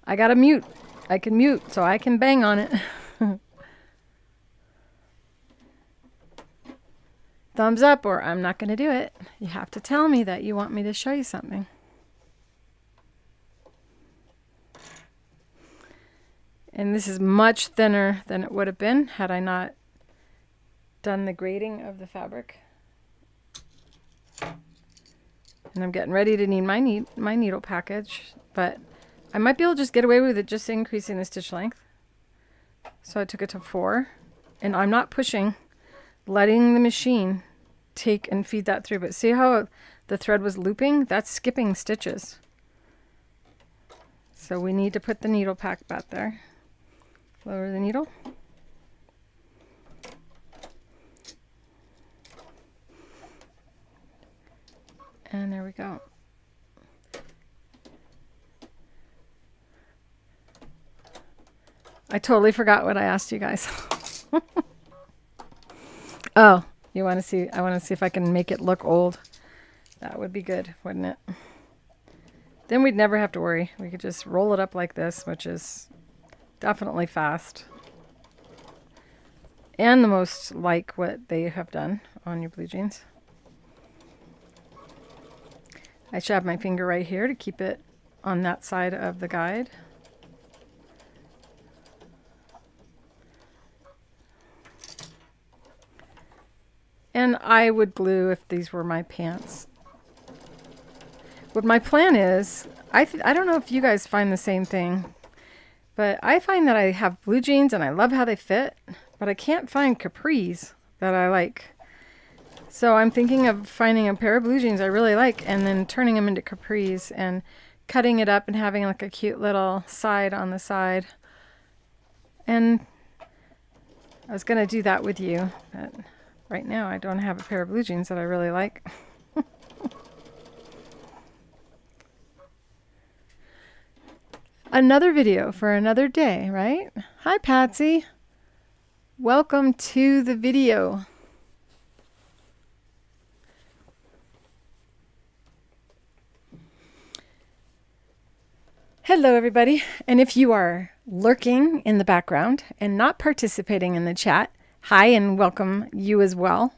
I got a mute. I can mute, so I can bang on it. Thumbs up, or I'm not going to do it. You have to tell me that you want me to show you something. And this is much thinner than it would have been had I not done the grading of the fabric. And I'm getting ready to need my needle package, but I might be able to just get away with it just increasing the stitch length. So I took it to 4, and I'm not pushing, letting the machine take and feed that through. But see how the thread was looping? That's skipping stitches. So we need to put the needle pack back there. Lower the needle. And there we go. I totally forgot what I asked you guys. Oh, you want to see? I want to see if I can make it look old. That would be good, wouldn't it? Then we'd never have to worry. We could just roll it up like this, which is definitely fast. And the most like what they have done on your blue jeans. I should have my finger right here to keep it on that side of the guide. And I would glue if these were my pants. What my plan is, I don't know if you guys find the same thing, but I find that I have blue jeans and I love how they fit, but I can't find capris that I like. So I'm thinking of finding a pair of blue jeans I really like and then turning them into capris and cutting it up and having like a cute little side on the side. And I was going to do that with you, but right now I don't have a pair of blue jeans that I really like. Another video for another day, right? Hi, Patsy. Welcome to the video. Hello, everybody. And if you are lurking in the background and not participating in the chat, hi and welcome you as well.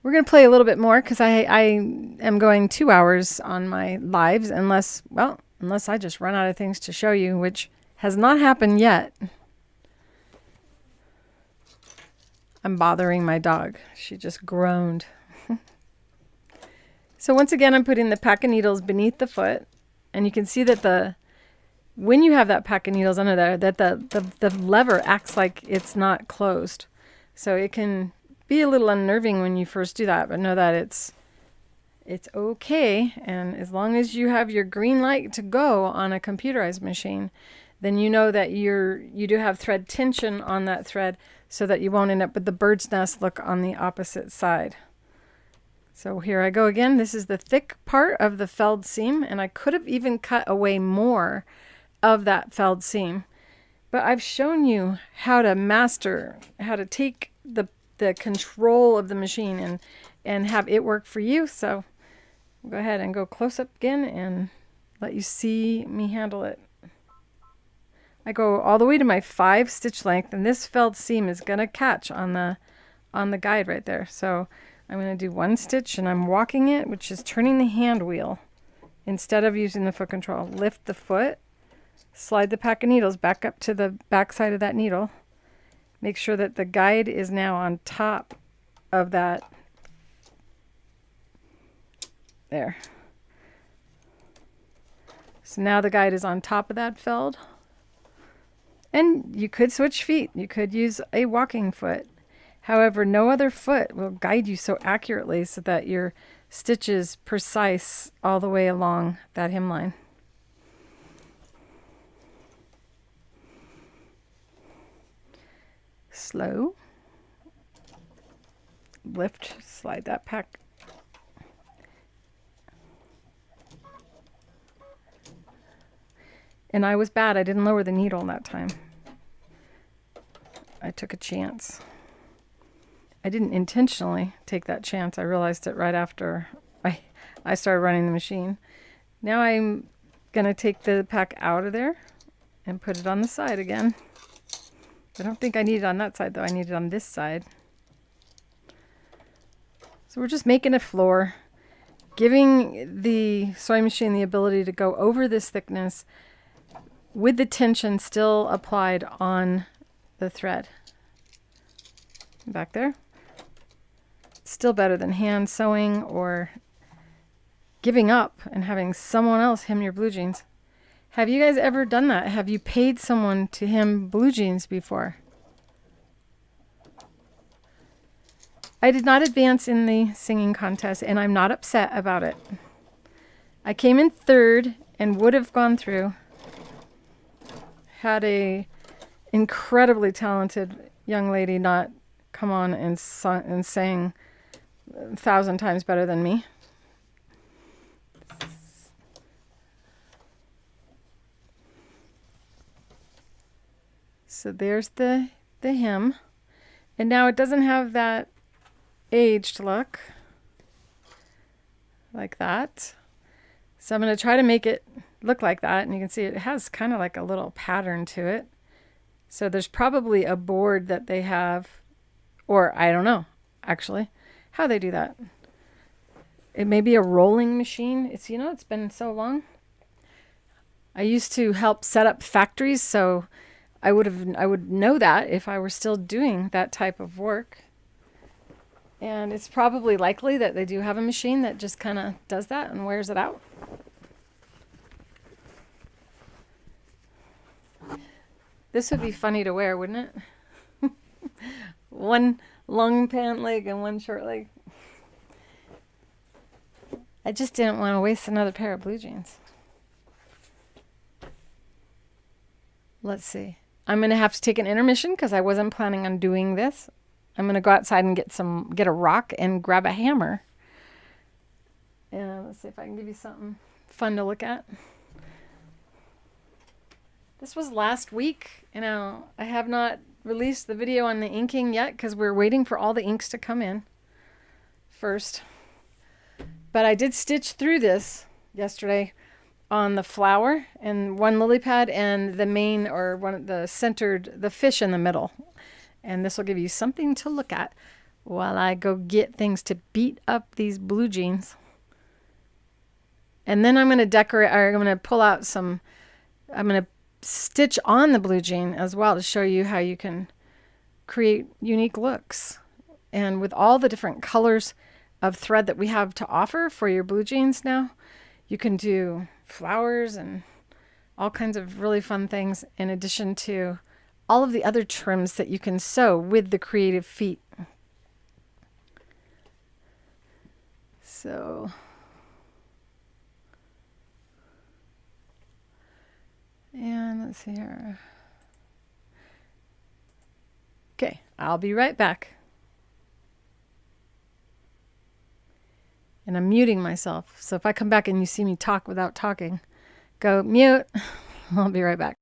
We're going to play a little bit more because I am going 2 hours on my lives unless I just run out of things to show you, which has not happened yet. I'm bothering my dog. She just groaned. So once again, I'm putting the pack of needles beneath the foot. And you can see that when you have that pack of needles under there, that the lever acts like it's not closed. So it can be a little unnerving when you first do that, but know that It's okay. And as long as you have your green light to go on a computerized machine, then you know that you do have thread tension on that thread so that you won't end up with the bird's nest look on the opposite side. So here I go again. This is the thick part of the felled seam, and I could have even cut away more of that felled seam. But I've shown you how to master, how to take the control of the machine and have it work for you. So I'll go ahead and go close up again and let you see me handle it. I go all the way to my 5 stitch length, and this felled seam is going to catch on the guide right there. So I'm going to do 1 stitch, and I'm walking it, which is turning the hand wheel instead of using the foot control. Lift the foot, slide the pack of needles back up to the back side of that needle. Make sure that the guide is now on top of that. There. So now the guide is on top of that felled. And you could switch feet. You could use a walking foot. However, no other foot will guide you so accurately so that your stitch is precise all the way along that hemline. Slow. Lift, slide that pack. And I was bad. I didn't lower the needle that time. I took a chance. I didn't intentionally take that chance. I realized it right after I started running the machine. Now I'm going to take the pack out of there and put it on the side again. I don't think I need it on that side though. I need it on this side. So we're just making a floor, giving the sewing machine the ability to go over this thickness with the tension still applied on the thread. Back there. Still better than hand sewing or giving up and having someone else hem your blue jeans. Have you guys ever done that? Have you paid someone to hem blue jeans before? I did not advance in the singing contest, and I'm not upset about it. I came in 3rd and would have gone through. Had a incredibly talented young lady not come on and sang 1,000 times better than me. So there's the hem. And now it doesn't have that aged look like that. So I'm going to try to make it look like that. And you can see it has kind of like a little pattern to it. So there's probably a board that they have, or I don't know, actually, how they do that. It may be a rolling machine. It's, you know, it's been so long. I used to help set up factories, so I would know that if I were still doing that type of work. And it's probably likely that they do have a machine that just kind of does that and wears it out. This would be funny to wear, wouldn't it? One long pant leg and one short leg. I just didn't want to waste another pair of blue jeans. Let's see. I'm going to have to take an intermission because I wasn't planning on doing this. I'm going to go outside and get a rock and grab a hammer. And let's see if I can give you something fun to look at. This was last week. You know, I have not released the video on the inking yet because we're waiting for all the inks to come in first. But I did stitch through this yesterday on the flower and one lily pad and the main, or one of the centered, the fish in the middle. And this will give you something to look at while I go get things to beat up these blue jeans. And then I'm going to decorate, or I'm going to pull out some, I'm going to stitch on the blue jean as well to show you how you can create unique looks. And with all the different colors of thread that we have to offer for your blue jeans now, you can do flowers and all kinds of really fun things in addition to all of the other trims that you can sew with the creative feet. So let's see here. Okay, I'll be right back. And I'm muting myself. So if I come back and you see me talk without talking, go mute. I'll be right back.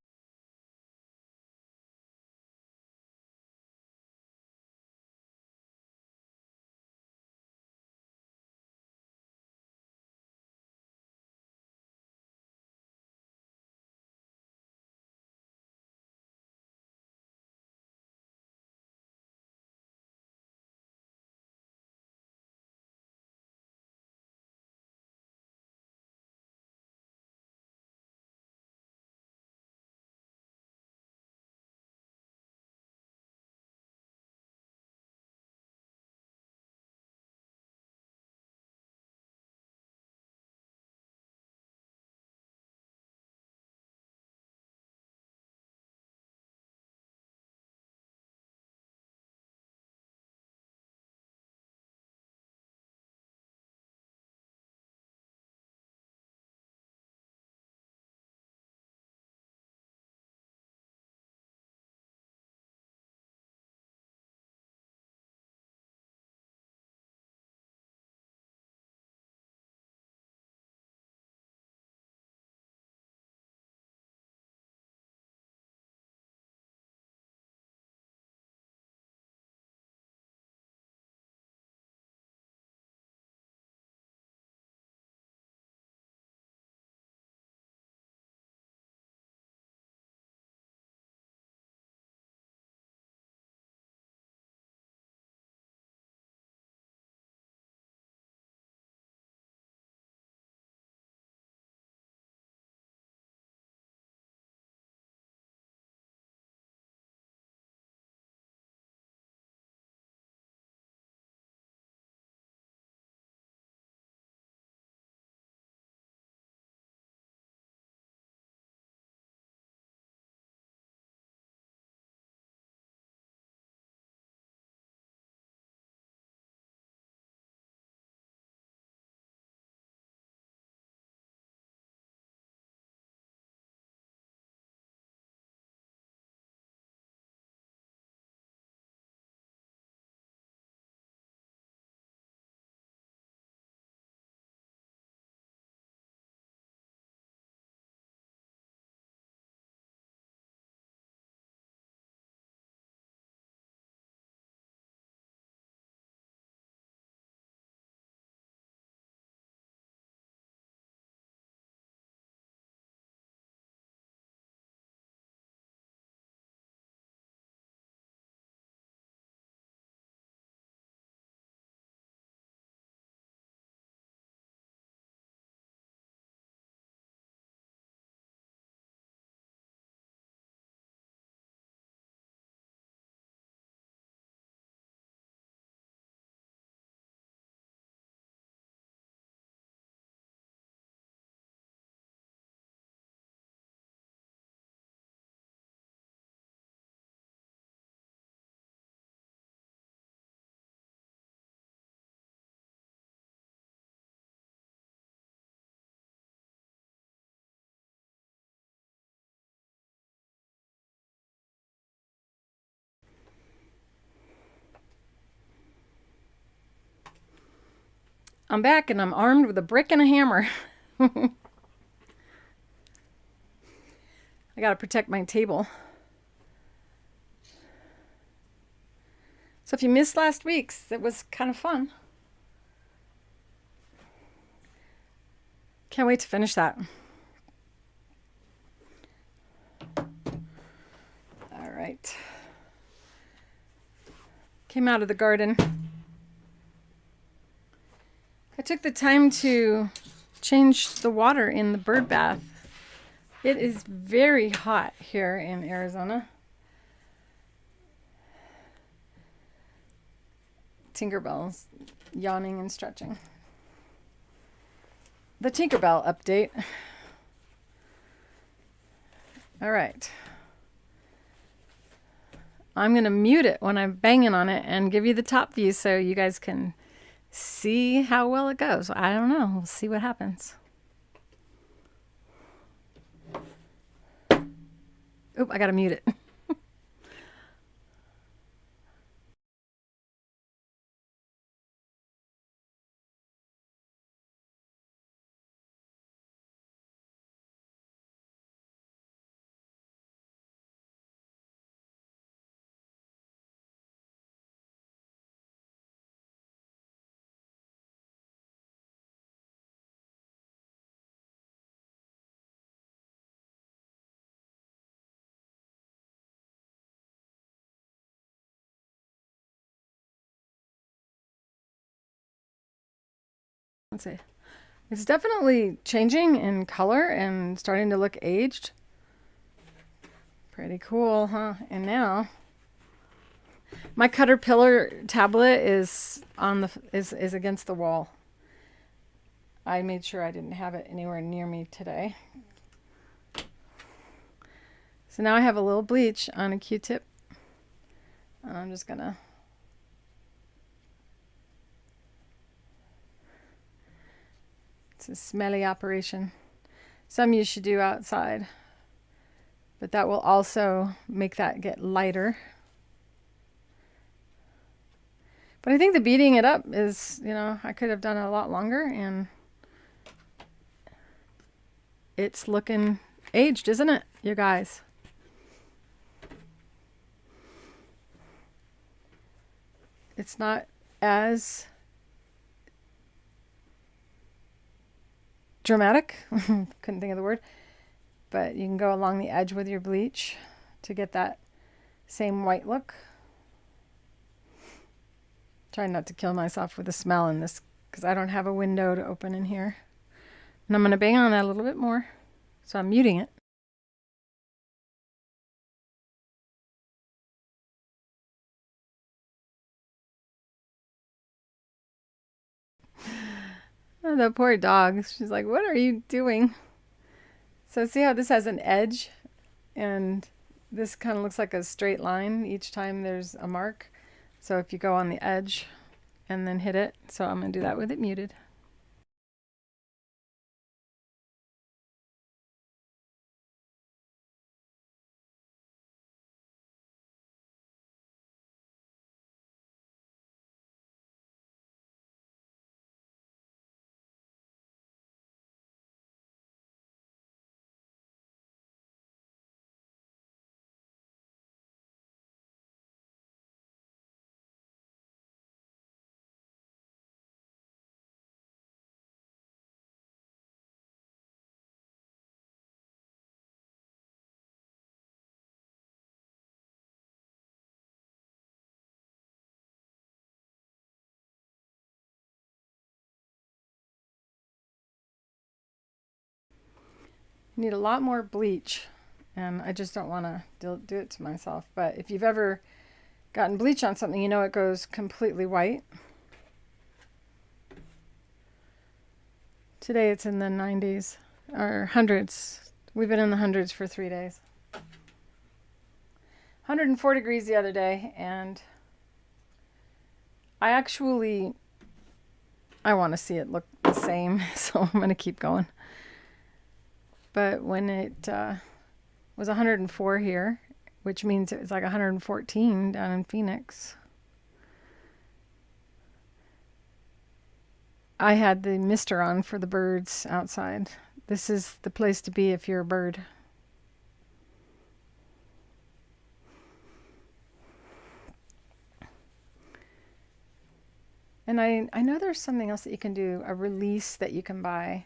I'm back and I'm armed with a brick and a hammer. I gotta protect my table. So if you missed last week's, it was kind of fun. Can't wait to finish that. All right. Came out of the garden. I took the time to change the water in the bird bath. It is very hot here in Arizona. Tinkerbell's yawning and stretching. The Tinkerbell update. All right. I'm going to mute it when I'm banging on it and give you the top view so you guys can see how well it goes. I don't know. We'll see what happens. Oop, I gotta mute it. Let's see. It's definitely changing in color and starting to look aged. Pretty cool, huh? And now my Caterpillar tablet is on the is against the wall. I made sure I didn't have it anywhere near me today. So now I have a little bleach on a Q-tip. And I'm just gonna it's a smelly operation. Some you should do outside, but that will also make that get lighter. But I think the beating it up is, you know, I could have done it a lot longer, and it's looking aged, isn't it, you guys? It's not as dramatic. Couldn't think of the word. But you can go along the edge with your bleach to get that same white look. Trying not to kill myself with the smell in this because I don't have a window to open in here. And I'm going to bang on that a little bit more. So I'm muting it. Oh, the poor dog. She's like, what are you doing? So see how this has an edge? And this kind of looks like a straight line each time there's a mark. So if you go on the edge and then hit it. So I'm going to do that with it muted. Need a lot more bleach, and I just don't want to do it to myself. But if you've ever gotten bleach on something, you know it goes completely white. Today it's in the 90s or hundreds. We've been in the hundreds for 3 days. 104 degrees the other day, and I want to see it look the same, so I'm going to keep going. But when it was 104 here, which means it was like 114 down in Phoenix, I had the mister on for the birds outside. This is the place to be if you're a bird. And I know there's something else that you can do, a release that you can buy.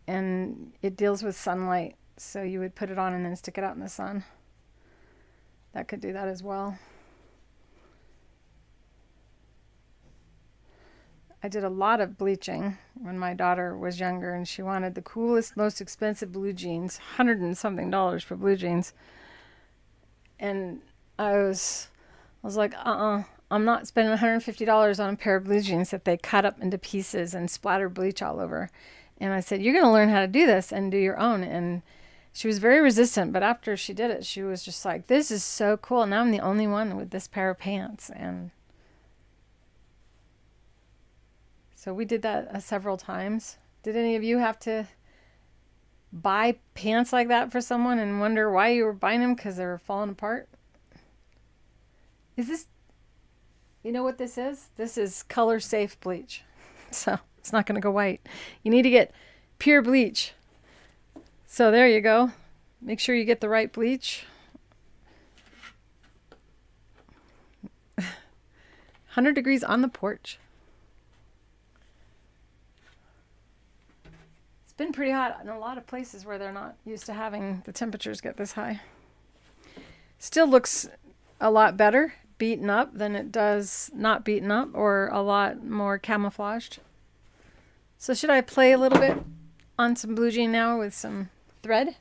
And it deals with sunlight, so you would put it on and then stick it out in the sun. That could do that as well. I did a lot of bleaching when my daughter was younger, and she wanted the coolest, most expensive blue jeans, $100 and something for blue jeans. And I was like, I'm not spending $150 on a pair of blue jeans that they cut up into pieces and splatter bleach all over. And I said, you're going to learn how to do this and do your own. And she was very resistant, but after she did it, she was just like, this is so cool. Now I'm the only one with this pair of pants. And so we did that several times. Did any of you have to buy pants like that for someone and wonder why you were buying them because they were falling apart? Is this, you know what this is? This is color safe bleach. So it's not going to go white. You need to get pure bleach. So there you go. Make sure you get the right bleach. 100 degrees on the porch. It's been pretty hot in a lot of places where they're not used to having the temperatures get this high. Still looks a lot better beaten up than it does not beaten up, or a lot more camouflaged. So should I play a little bit on some blue jean now with some thread?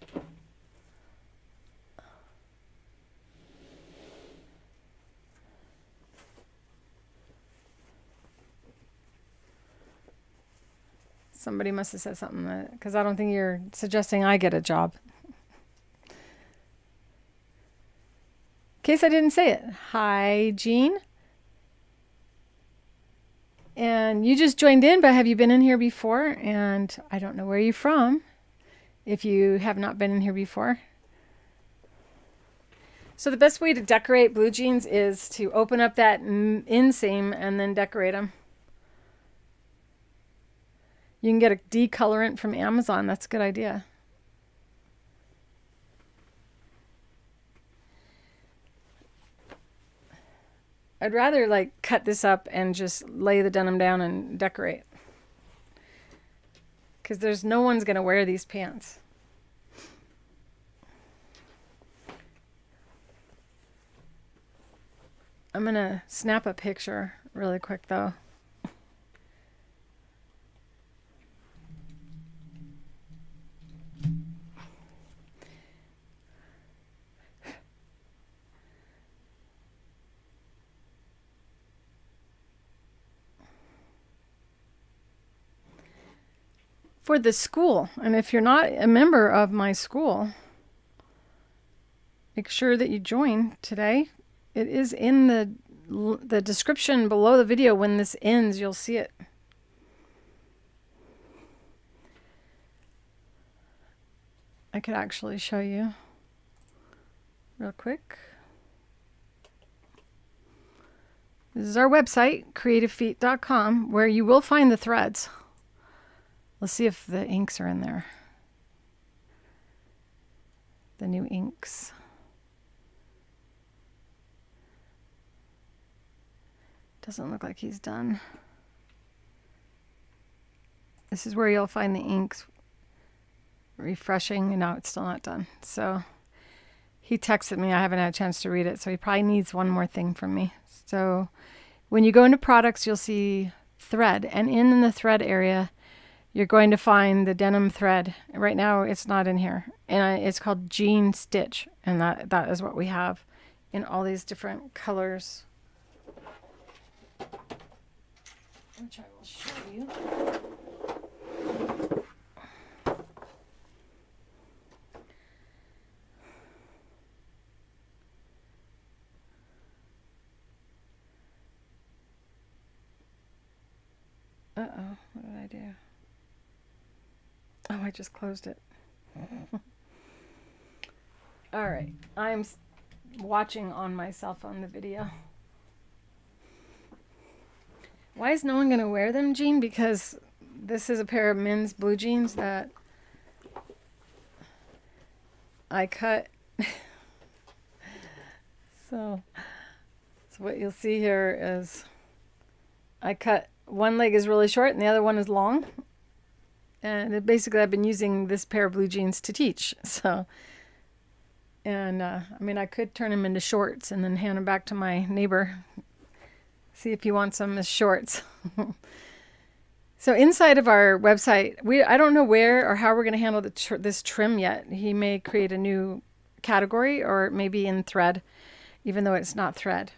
Somebody must have said something, because I don't think you're suggesting I get a job. In case I didn't say it. Hi, Jean. And you just joined in, but have you been in here before? And I don't know where you're from if you have not been in here before. So the best way to decorate blue jeans is to open up that inseam and then decorate them. You can get a decolorant from Amazon. That's a good idea. I'd rather like cut this up and just lay the denim down and decorate, because there's no one's going to wear these pants. I'm going to snap a picture really quick though. For the school, and if you're not a member of my school, make sure that you join today. It is in the description below the video. When this ends, you'll see it. I could actually show you real quick. This is our website, creativefeet.com, where you will find the threads. Let's see if the inks are in there. The new inks. Doesn't look like he's done. This is where you'll find the inks. Refreshing. No, it's still not done. So he texted me. I haven't had a chance to read it. So he probably needs one more thing from me. So when you go into products, you'll see thread. And in the thread area, you're going to find the denim thread. Right now, it's not in here. And it's called Jean Stitch. And that is what we have in all these different colors, which I will show you. Uh-oh, what did I do? Oh, I just closed it. All right, I'm watching on my cell phone the video. Why is no one going to wear them, Jean? Because this is a pair of men's blue jeans that I cut. So what you'll see here is I cut, one leg is really short and the other one is long. And basically I've been using this pair of blue jeans to teach. So, and I mean, I could turn them into shorts and then hand them back to my neighbor. See if he wants them as shorts. So inside of our website, I don't know where or how we're going to handle this trim yet. He may create a new category, or maybe in thread, even though it's not thread.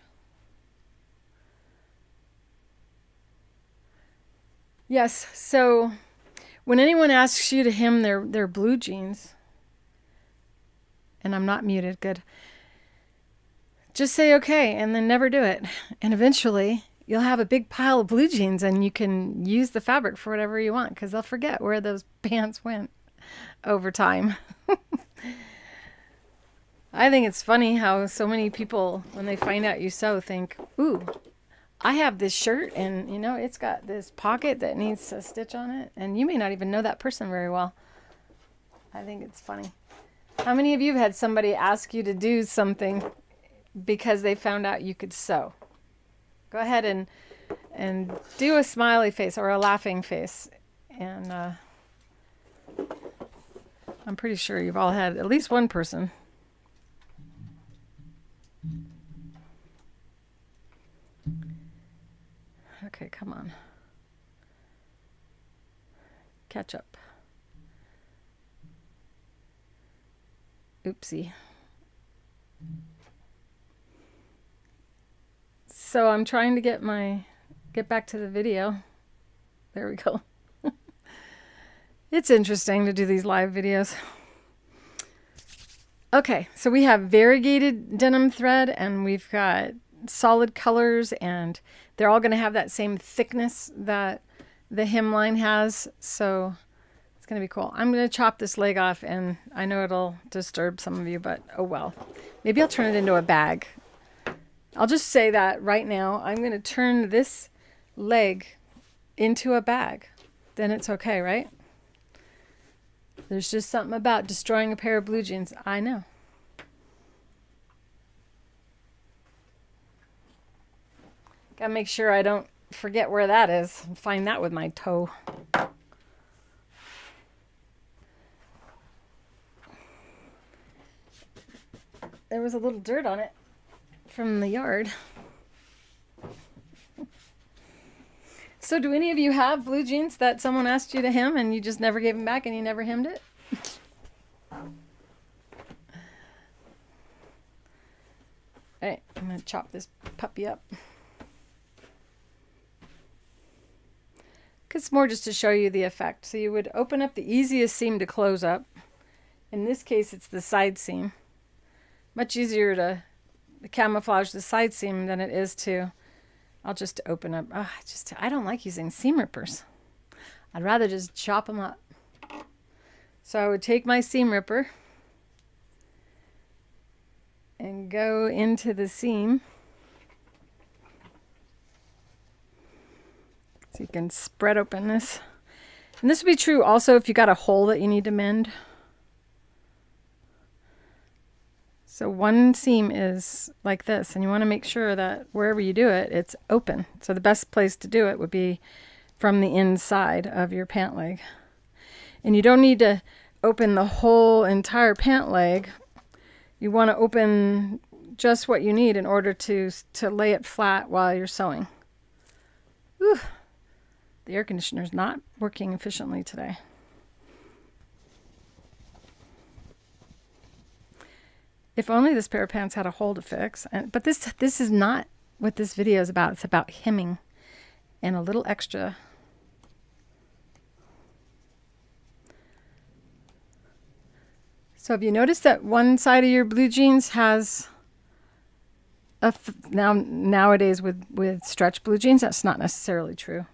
Yes, so when anyone asks you to hem their blue jeans, and I'm not muted, good, just say okay and then never do it. And eventually you'll have a big pile of blue jeans and you can use the fabric for whatever you want, because they'll forget where those pants went. over time. I think it's funny how so many people, when they find out you sew, think, ooh, I have this shirt and, you know, it's got this pocket that needs a stitch on it. And you may not even know that person very well. I think it's funny. How many of you have had somebody ask you to do something because they found out you could sew? Go ahead and do a smiley face or a laughing face. And I'm pretty sure you've all had at least one person. Okay, come on. Catch up. Oopsie. So I'm trying to get back to the video. There we go. It's interesting to do these live videos. Okay, so we have variegated denim thread and we've got solid colors, and they're all going to have that same thickness that the hemline has. So it's going to be cool. I'm going to chop this leg off, and I know it'll disturb some of you, but oh well. Maybe I'll turn it into a bag. I'll just say that right now. I'm going to turn this leg into a bag. Then it's okay, right? There's just something about destroying a pair of blue jeans. I know. Gotta make sure I don't forget where that is and find that with my toe. There was a little dirt on it from the yard. So do any of you have blue jeans that someone asked you to hem and you just never gave them back and you never hemmed it? All right, I'm going to chop this puppy up. It's more just to show you the effect. So you would open up the easiest seam to close up. In this case, it's the side seam. Much easier to camouflage the side seam than it is to, I'll just open up. I don't like using seam rippers. I'd rather just chop them up. So I would take my seam ripper and go into the seam. So you can spread open this. And this would be true also if you got a hole that you need to mend. So one seam is like this, and you want to make sure that wherever you do it, it's open. So the best place to do it would be from the inside of your pant leg. And you don't need to open the whole entire pant leg. You want to open just what you need in order to lay it flat while you're sewing. Whew. The air conditioner's not working efficiently today. If only this pair of pants had a hole to fix. But this is not what this video is about. It's about hemming and a little extra. So have you noticed that one side of your blue jeans has nowadays with stretch blue jeans, that's not necessarily true.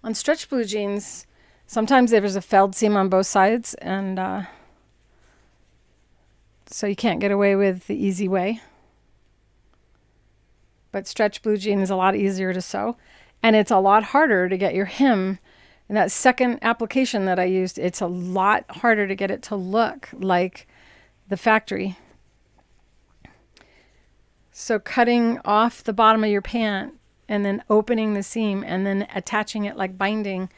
On stretch blue jeans, sometimes there's a felled seam on both sides, and so you can't get away with the easy way. But stretch blue jean is a lot easier to sew, and it's a lot harder to get your hem. In that second application that I used, it's a lot harder to get it to look like the factory. So cutting off the bottom of your pant and then opening the seam and then attaching it like binding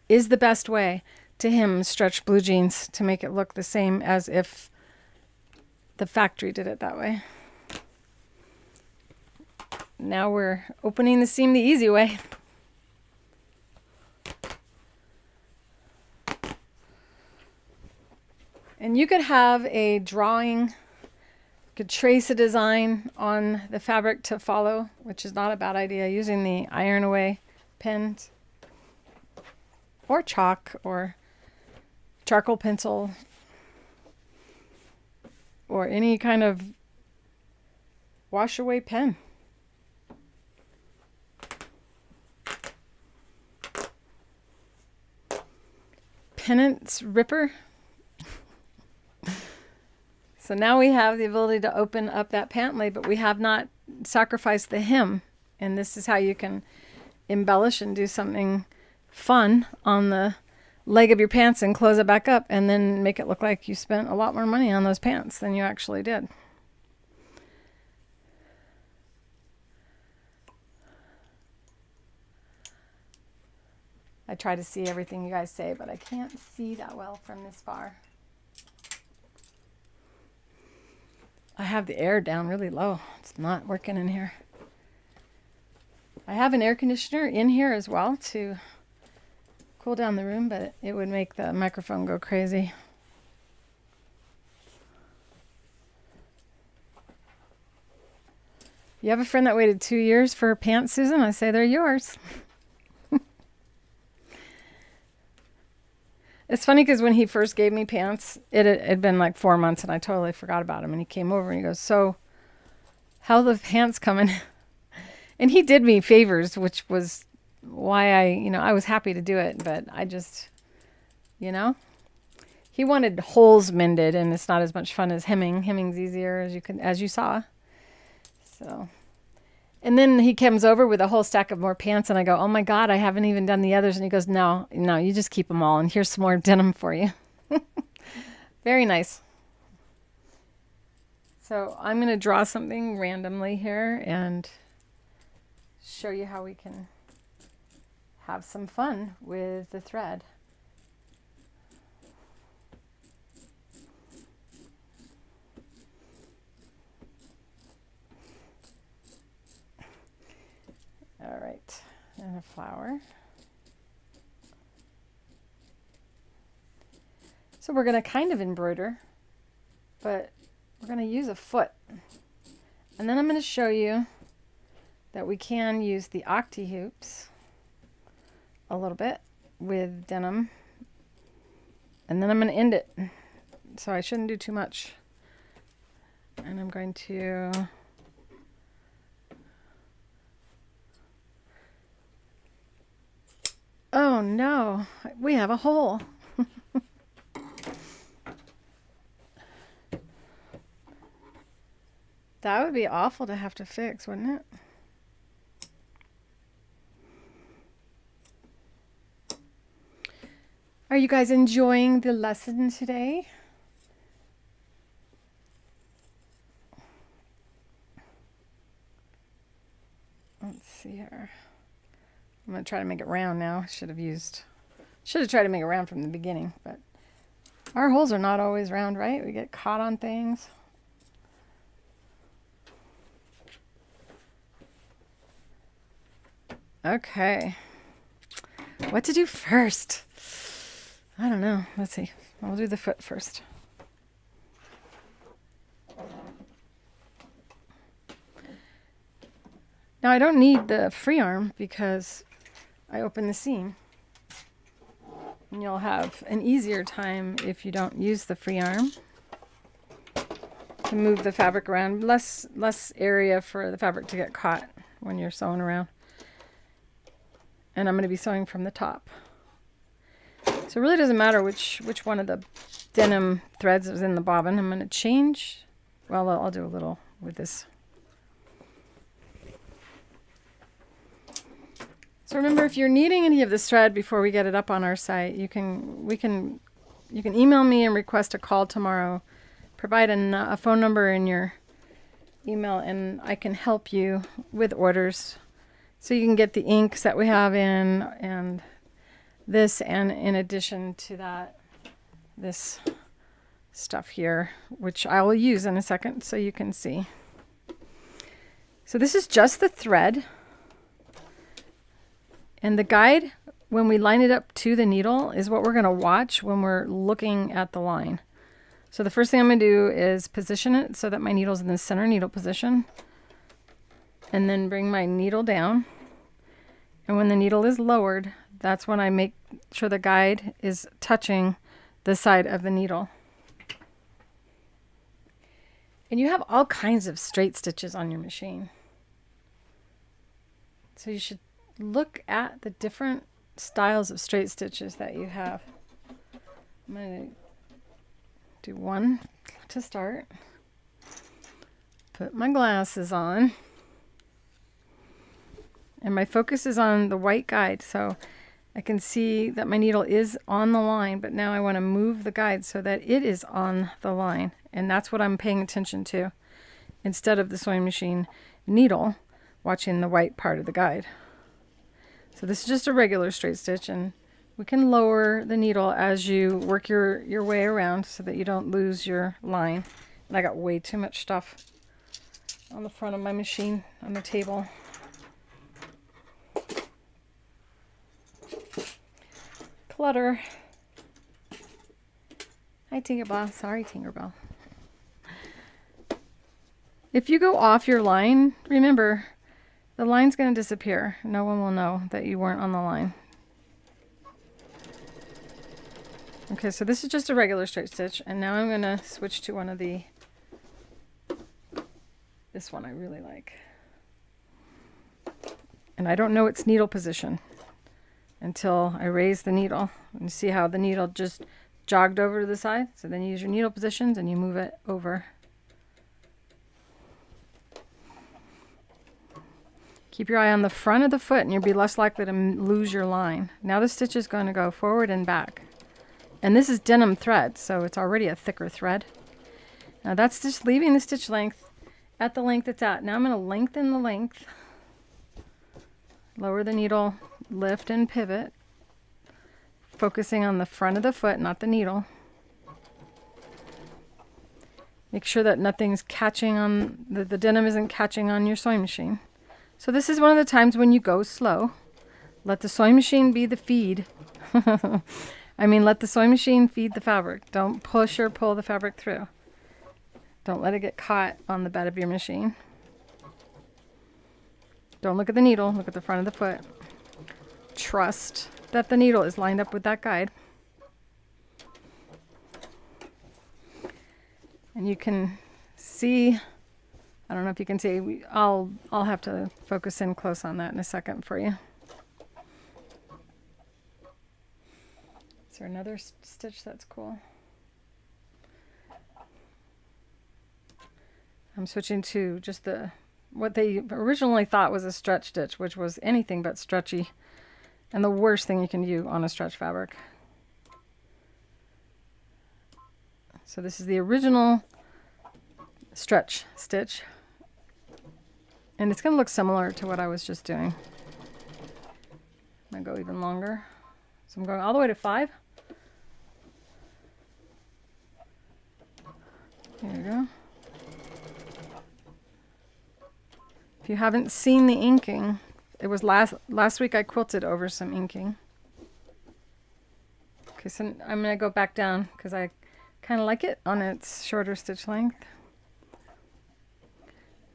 is the best way to hem stretch blue jeans to make it look the same as if the factory did it that way. Now we're opening the seam the easy way. And you could have a drawing, could trace a design on the fabric to follow, which is not a bad idea, using the iron away pens or chalk or charcoal pencil or any kind of wash away pen. penance ripper. So now we have the ability to open up that pant leg, but we have not sacrificed the hem. And this is how you can embellish and do something fun on the leg of your pants and close it back up and then make it look like you spent a lot more money on those pants than you actually did. I try to see everything you guys say, but I can't see that well from this far. I have the air down really low. It's not working in here. I have an air conditioner in here as well to cool down the room, but it would make the microphone go crazy. You have a friend that waited 2 years for her pants, Susan? I say they're yours. It's funny because when he first gave me pants, it had been like 4 months and I totally forgot about him. And he came over and he goes, so how the pants coming? And he did me favors, which was why I was happy to do it. But I just, he wanted holes mended and it's not as much fun as hemming. Hemming's easier as you saw. So, and then he comes over with a whole stack of more pants and I go, oh my God, I haven't even done the others. And he goes, no, you just keep them all. And here's some more denim for you. Very nice. So I'm going to draw something randomly here and show you how we can have some fun with the thread. All right, and a flower. So we're going to kind of embroider, but we're going to use a foot. And then I'm going to show you that we can use the Octi-Hoops a little bit with denim. And then I'm going to end it. So I shouldn't do too much. And I'm going to... Oh no, we have a hole. That would be awful to have to fix, wouldn't it? Are you guys enjoying the lesson today? Let's see here. I'm going to try to make it round now. Should have tried to make it round from the beginning, but our holes are not always round, right? We get caught on things. Okay. What to do first? I don't know. Let's see. I'll do the foot first. Now I don't need the free arm because I open the seam. And you'll have an easier time if you don't use the free arm to move the fabric around. Less area for the fabric to get caught when you're sewing around. And I'm going to be sewing from the top. So it really doesn't matter which one of the denim threads is in the bobbin. I'm going to change. Well, I'll do a little with this. So remember, if you're needing any of this thread before we get it up on our site, you can email me and request a call tomorrow. Provide a phone number in your email, and I can help you with orders. So you can get the inks that we have in, and this, and in addition to that, this stuff here, which I will use in a second so you can see. So this is just the thread. And the guide, when we line it up to the needle, is what we're going to watch when we're looking at the line. So the first thing I'm going to do is position it so that my needle's in the center needle position. And then bring my needle down. And when the needle is lowered, that's when I make sure the guide is touching the side of the needle. And you have all kinds of straight stitches on your machine. So you should look at the different styles of straight stitches that you have. I'm going to do one to start. Put my glasses on. And my focus is on the white guide, so I can see that my needle is on the line, but now I want to move the guide so that it is on the line. And that's what I'm paying attention to, instead of the sewing machine needle watching the white part of the guide. So this is just a regular straight stitch, and we can lower the needle as you work your way around so that you don't lose your line. And I got way too much stuff on the front of my machine on the table. Clutter. Hi, Tinkerbell. Sorry, Tinkerbell. If you go off your line, remember, the line's going to disappear. No one will know that you weren't on the line. Okay, so this is just a regular straight stitch, and now I'm going to switch to one of the, this one I really like. And I don't know its needle position until I raise the needle. And see how the needle just jogged over to the side? So then you use your needle positions and you move it over. Keep your eye on the front of the foot and you'll be less likely to lose your line. Now the stitch is going to go forward and back. And this is denim thread, so it's already a thicker thread. Now that's just leaving the stitch length at the length it's at. Now I'm going to lengthen the length. Lower the needle, lift and pivot, focusing on the front of the foot, not the needle. Make sure that nothing's catching on, the denim isn't catching on your sewing machine. So this is one of the times when you go slow. Let the sewing machine be the feed. Let the sewing machine feed the fabric. Don't push or pull the fabric through. Don't let it get caught on the bed of your machine. Don't look at the needle, look at the front of the foot. Trust that the needle is lined up with that guide. And you can see, I don't know if you can see, I'll have to focus in close on that in a second for you. Is there another stitch that's cool? I'm switching to just what they originally thought was a stretch stitch, which was anything but stretchy, and the worst thing you can do on a stretch fabric. So this is the original stretch stitch, and it's going to look similar to what I was just doing. I'm going to go even longer, so I'm going all the way to 5. There you go. If you haven't seen the inking, it was last week I quilted over some inking. Okay, so I'm going to go back down because I kind of like it on its shorter stitch length.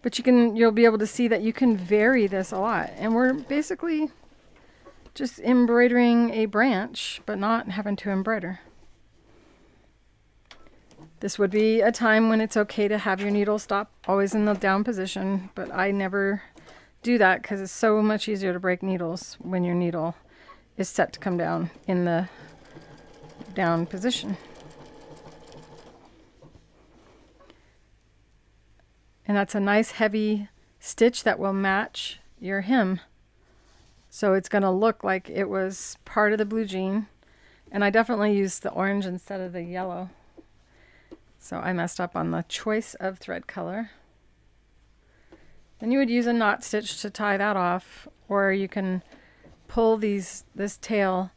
But you'll be able to see that you can vary this a lot. And we're basically just embroidering a branch, but not having to embroider. This would be a time when it's okay to have your needle stop always in the down position, but I never do that because it's so much easier to break needles when your needle is set to come down in the down position. And that's a nice heavy stitch that will match your hem. So it's going to look like it was part of the blue jean. And I definitely used the orange instead of the yellow. So I messed up on the choice of thread color. Then you would use a knot stitch to tie that off, or you can pull this tail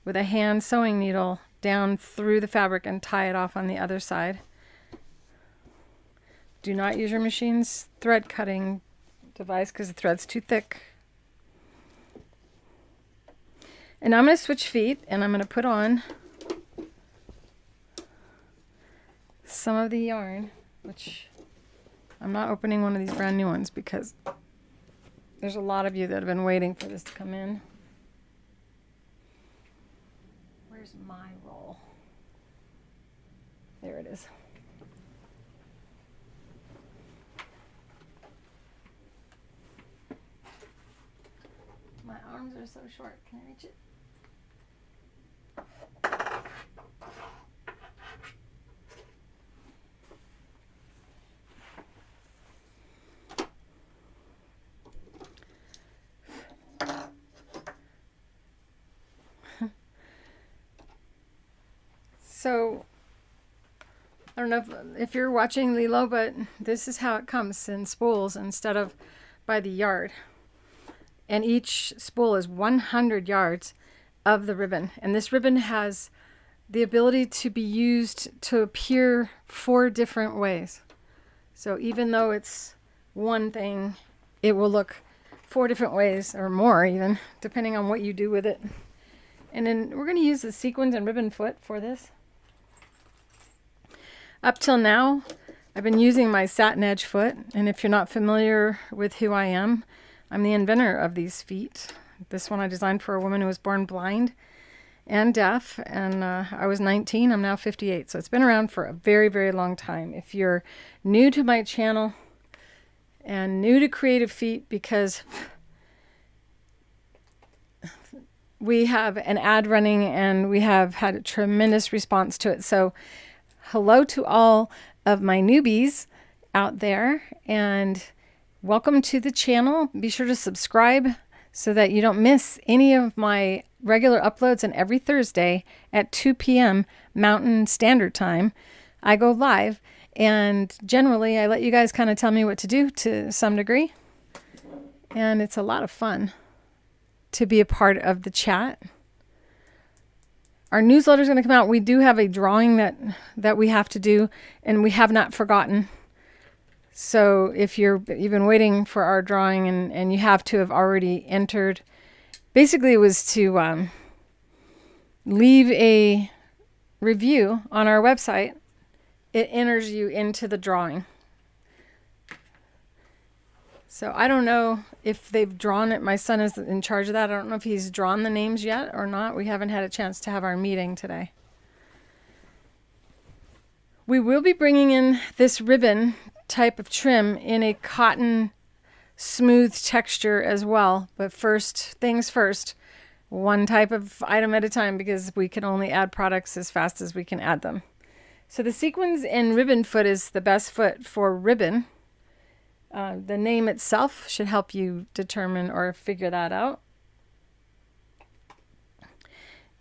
with a hand sewing needle down through the fabric and tie it off on the other side. Do not use your machine's thread cutting device because the thread's too thick. And I'm going to switch feet and I'm going to put on some of the yarn, which I'm not opening one of these brand new ones because there's a lot of you that have been waiting for this to come in. Where's my roll? There it is. My arms are so short. Can I reach it? So I don't know if you're watching Lilo, but this is how it comes in spools instead of by the yard. And each spool is 100 yards of the ribbon. And this ribbon has the ability to be used to appear 4 different ways. So even though it's one thing, it will look 4 different ways or more even, depending on what you do with it. And then we're going to use the sequins and ribbon foot for this. Up till now, I've been using my Satinedge foot. And if you're not familiar with who I am, I'm the inventor of these feet. This one I designed for a woman who was born blind and deaf, and I was 19. I'm now 58, so it's been around for a very, very long time. If you're new to my channel and new to creative feet, because we have an ad running and we have had a tremendous response to it. So hello to all of my newbies out there, and welcome to the channel. Be sure to subscribe so that you don't miss any of my regular uploads. And every Thursday at 2 p.m. Mountain Standard Time, I go live. And generally, I let you guys kind of tell me what to do to some degree. And it's a lot of fun to be a part of the chat. Our newsletter is going to come out. We do have a drawing that we have to do, and we have not forgotten. So if you've been waiting for our drawing and you have to have already entered, basically it was to leave a review on our website. It enters you into the drawing. So I don't know if they've drawn it. My son is in charge of that. I don't know if he's drawn the names yet or not. We haven't had a chance to have our meeting today. We will be bringing in this ribbon type of trim in a cotton smooth texture as well. But first things first, one type of item at a time, because we can only add products as fast as we can add them. So the sequins and ribbon foot is the best foot for ribbon. The name itself should help you determine or figure that out.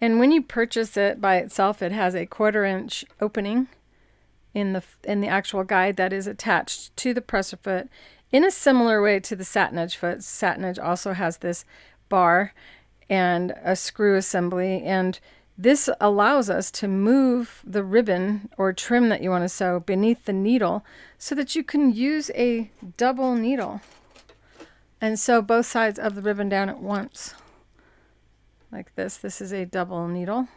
And when you purchase it by itself, it has a 1/4 inch opening in the actual guide that is attached to the presser foot in a similar way to the Satinedge foot. Satinedge also has this bar and a screw assembly, and this allows us to move the ribbon or trim that you want to sew beneath the needle so that you can use a double needle and sew both sides of the ribbon down at once like this. This is a double needle.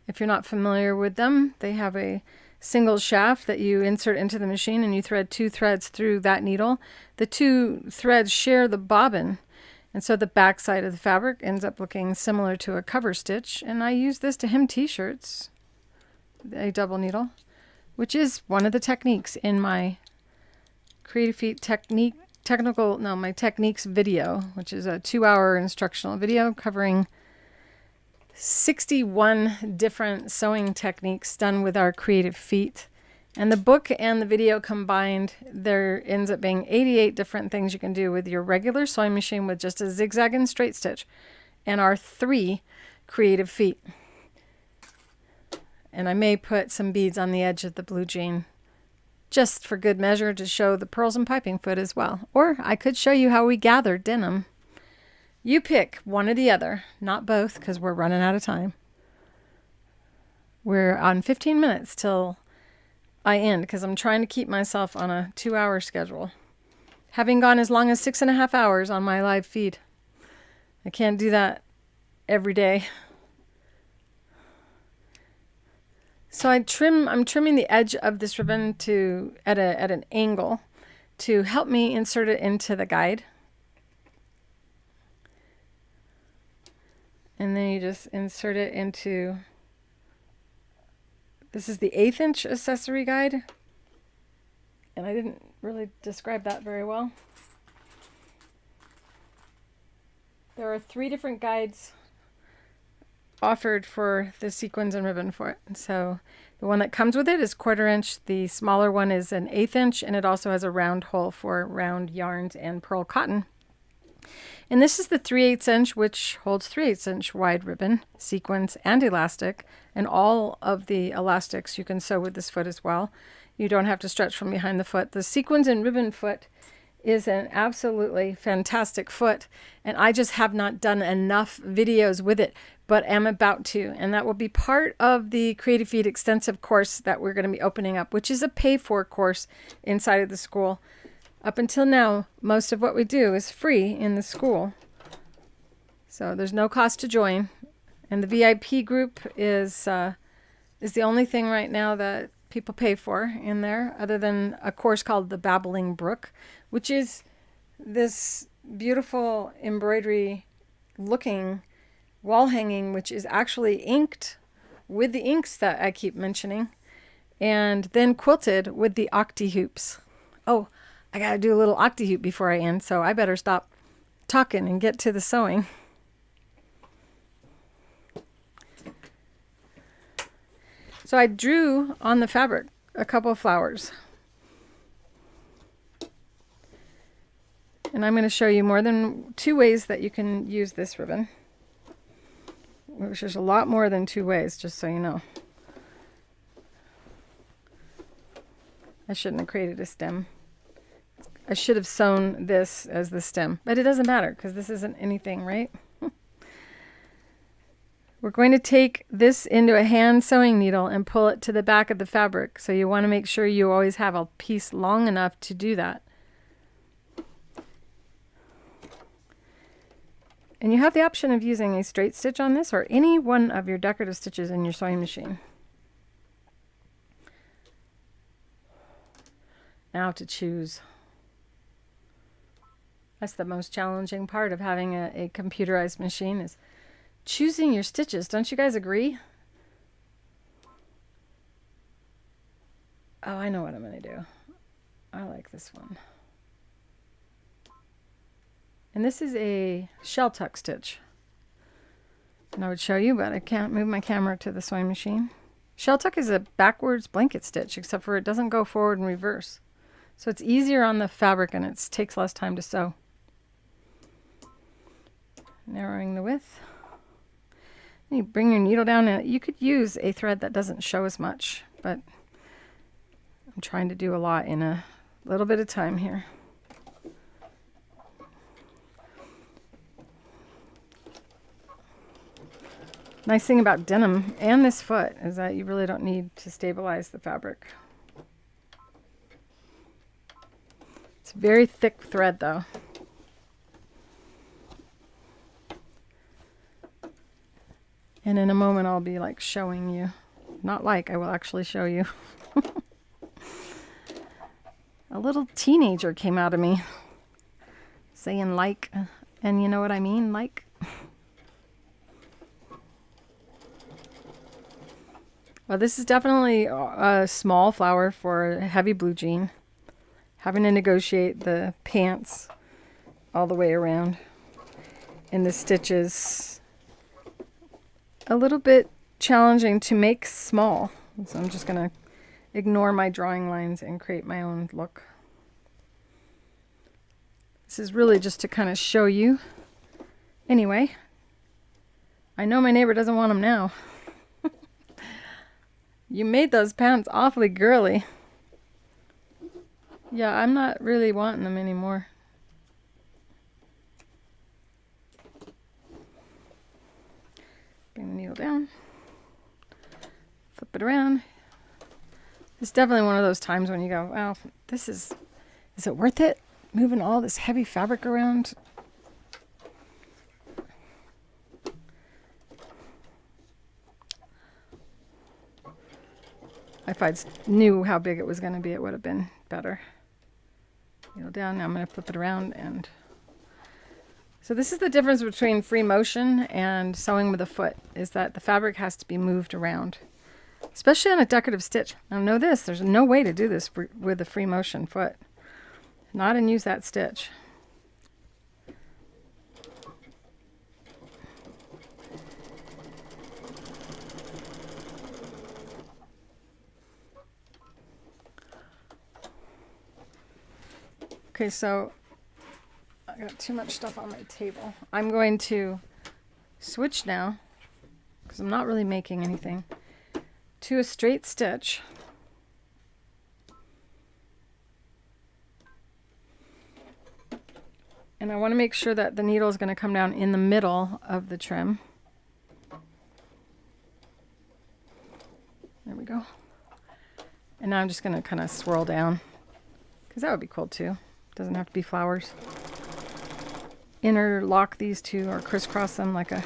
If you're not familiar with them, they have a single shaft that you insert into the machine, and you thread 2 threads through that needle. The 2 threads share the bobbin, and so the back side of the fabric ends up looking similar to a cover stitch. And I use this to hem t-shirts, a double needle, which is one of the techniques in my Creative Feet my techniques video, which is a 2-hour instructional video covering 61 different sewing techniques done with our creative feet. And the book and the video combined, there ends up being 88 different things you can do with your regular sewing machine with just a zigzag and straight stitch and our 3 creative feet. And I may put some beads on the edge of the blue jean just for good measure to show the pearls and piping foot as well. Or I could show you how we gather denim. You pick one or the other, not both, because we're running out of time. We're on 15 minutes till I end, because I'm trying to keep myself on a 2-hour schedule. Having gone as long as 6.5 hours on my live feed. I can't do that every day. So I'm trimming the edge of this ribbon at an angle to help me insert it into the guide. And then you just insert it into, this is the 1/8 inch accessory guide. And I didn't really describe that very well. There are 3 different guides offered for the sequins and ribbon foot. So the one that comes with it is 1/4 inch. The smaller one is an 1/8 inch, and it also has a round hole for round yarns and pearl cotton. And this is the 3/8 inch, which holds 3/8 inch wide ribbon, sequins, and elastic. And all of the elastics you can sew with this foot as well. You don't have to stretch from behind the foot. The sequins and ribbon foot is an absolutely fantastic foot, and I just have not done enough videos with it, but am about to, and that will be part of the Creative Feet Extensive course that we're going to be opening up, which is a pay-for course inside of the school. Up until now, most of what we do is free in the school, so there's no cost to join, and the VIP group is the only thing right now that people pay for in there, other than a course called the Babbling Brook, which is this beautiful embroidery looking wall hanging, which is actually inked with the inks that I keep mentioning, and then quilted with the Octi-Hoops. Oh, I gotta do a little Octi-Hoop before I end, so I better stop talking and get to the sewing. So I drew on the fabric a couple of flowers. And I'm going to show you more than 2 ways that you can use this ribbon. Which there's a lot more than 2 ways, just so you know. I shouldn't have created a stem. I should have sewn this as the stem. But it doesn't matter, because this isn't anything, right? We're going to take this into a hand sewing needle and pull it to the back of the fabric. So you want to make sure you always have a piece long enough to do that. And you have the option of using a straight stitch on this or any one of your decorative stitches in your sewing machine. Now to choose. That's the most challenging part of having a computerized machine, is choosing your stitches. Don't you guys agree? Oh, I know what I'm going to do. I like this one. And this is a shell tuck stitch. And I would show you, but I can't move my camera to the sewing machine. Shell tuck is a backwards blanket stitch, except for it doesn't go forward and reverse. So it's easier on the fabric and it takes less time to sew. Narrowing the width. You bring your needle down, and you could use a thread that doesn't show as much, but I'm trying to do a lot in a little bit of time here. Nice thing about denim and this foot is that you really don't need to stabilize the fabric. It's very thick thread though. And in a moment I'll be like showing you. Not like, I will actually show you. A little teenager came out of me saying like, and you know what I mean, like. Well, this is definitely a small flower for a heavy blue jean. Having to negotiate the pants all the way around. And the stitches a little bit challenging to make small. So I'm just going to ignore my drawing lines and create my own look. This is really just to kind of show you. Anyway, I know my neighbor doesn't want them now. You made those pants awfully girly. Yeah, I'm not really wanting them anymore. Bring the needle down. Flip it around. It's definitely one of those times when you go, wow, is it worth it? Moving all this heavy fabric around. If I knew how big it was going to be, it would have been better. Needle down. Now I'm going to flip it around. And so this is the difference between free motion and sewing with a foot, is that the fabric has to be moved around, especially on a decorative stitch. Now know this, there's no way to do this with a free motion foot. Not and use that stitch. Okay, so I got too much stuff on my table. I'm going to switch now, because I'm not really making anything, to a straight stitch. And I want to make sure that the needle is going to come down in the middle of the trim. There we go. And now I'm just going to kind of swirl down, because that would be cool too. Doesn't have to be flowers. Interlock these two or crisscross them like a...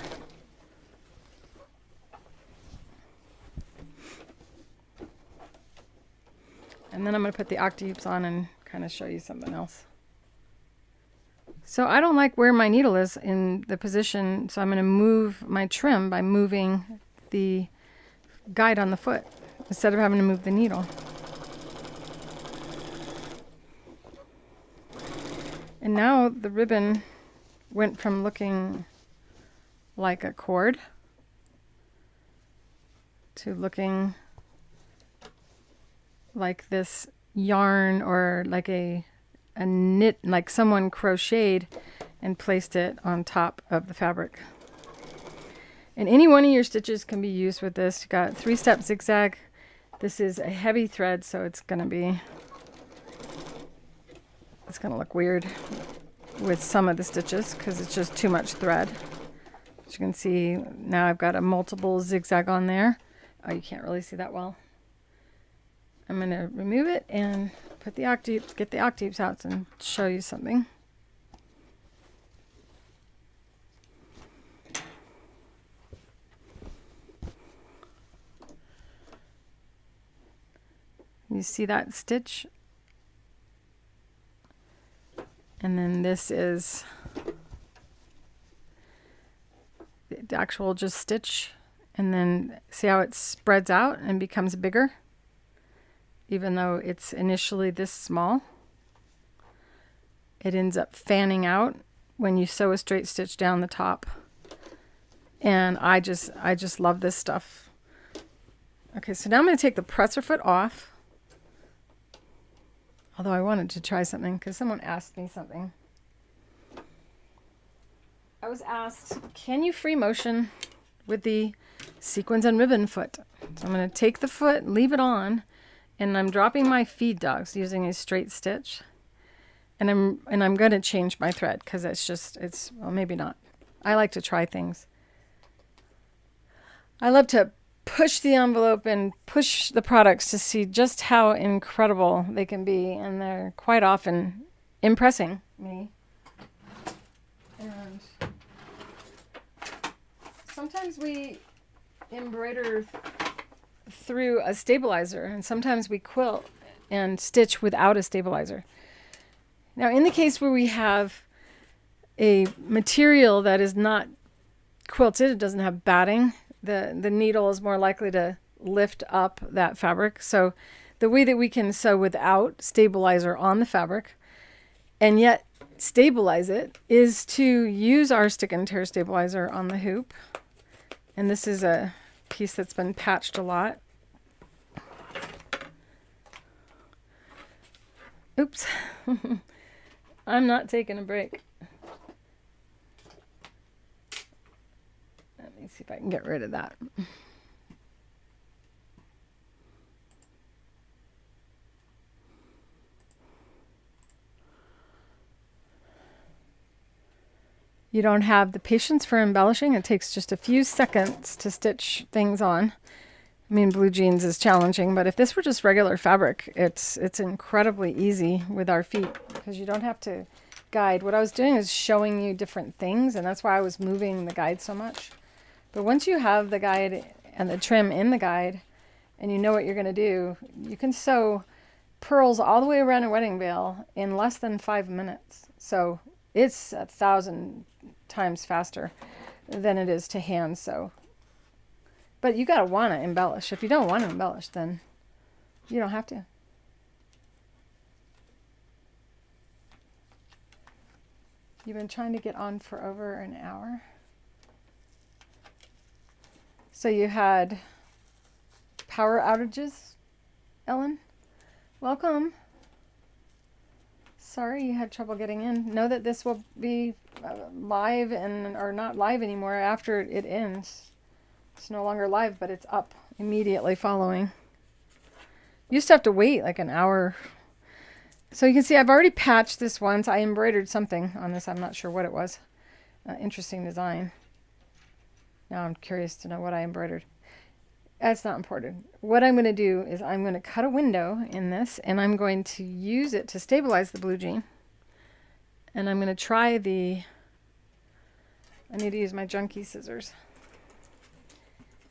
And then I'm going to put the Octi-Hoops on and kind of show you something else. So I don't like where my needle is in the position, so I'm going to move my trim by moving the guide on the foot instead of having to move the needle. And now the ribbon went from looking like a cord to looking like this yarn, or like a knit, like someone crocheted and placed it on top of the fabric. And any one of your stitches can be used with this. You got 3-step zigzag. This is a heavy thread, so it's gonna look weird with some of the stitches because it's just too much thread. As you can see, now I've got a multiple zigzag on there. Oh, you can't really see that well. I'm going to remove it and put the Octi-Hoops, get the Octi-Hoops out and show you something. You see that stitch? And then this is the actual just stitch. And then see how it spreads out and becomes bigger? Even though it's initially this small, it ends up fanning out when you sew a straight stitch down the top. And I just love this stuff. Okay, so now I'm going to take the presser foot off. Although I wanted to try something because someone asked me something. I was asked, can you free motion with the sequins and ribbon foot? So I'm going to take the foot, leave it on, and I'm dropping my feed dogs using a straight stitch. And I'm going to change my thread because well, maybe not. I like to try things. I love to push the envelope and push the products to see just how incredible they can be, and they're quite often impressing me. And sometimes we embroider through a stabilizer, and sometimes we quilt and stitch without a stabilizer. Now, in the case where we have a material that is not quilted, it doesn't have batting, the needle is more likely to lift up that fabric. So the way that we can sew without stabilizer on the fabric and yet stabilize it is to use our stick and tear stabilizer on the hoop. And this is a piece that's been patched a lot. Oops. I'm not taking a break. Let me see if I can get rid of that. You don't have the patience for embellishing. It takes just a few seconds to stitch things on. I mean, blue jeans is challenging, but if this were just regular fabric, it's incredibly easy with our feet because you don't have to guide. What I was doing is showing you different things, and that's why I was moving the guide so much. But once you have the guide and the trim in the guide and you know what you're going to do, you can sew pearls all the way around a wedding veil in less than 5 minutes. So it's 1,000 times faster than it is to hand sew. But you gotta want to embellish. If you don't want to embellish, then you don't have to. You've been trying to get on for over an hour. So you had power outages, Ellen? Welcome. sorry you had trouble getting in. Know that this will be live or not live anymore after it ends. It's no longer live, but it's up immediately following. Used to have to wait like an hour. So you can see I've already patched this once. I embroidered something on this. I'm not sure what it was. Interesting design. Now I'm curious to know what I embroidered. That's not important. What I'm going to do is I'm going to cut a window in this, and I'm going to use it to stabilize the blue jean. And I'm going to try I need to use my junky scissors.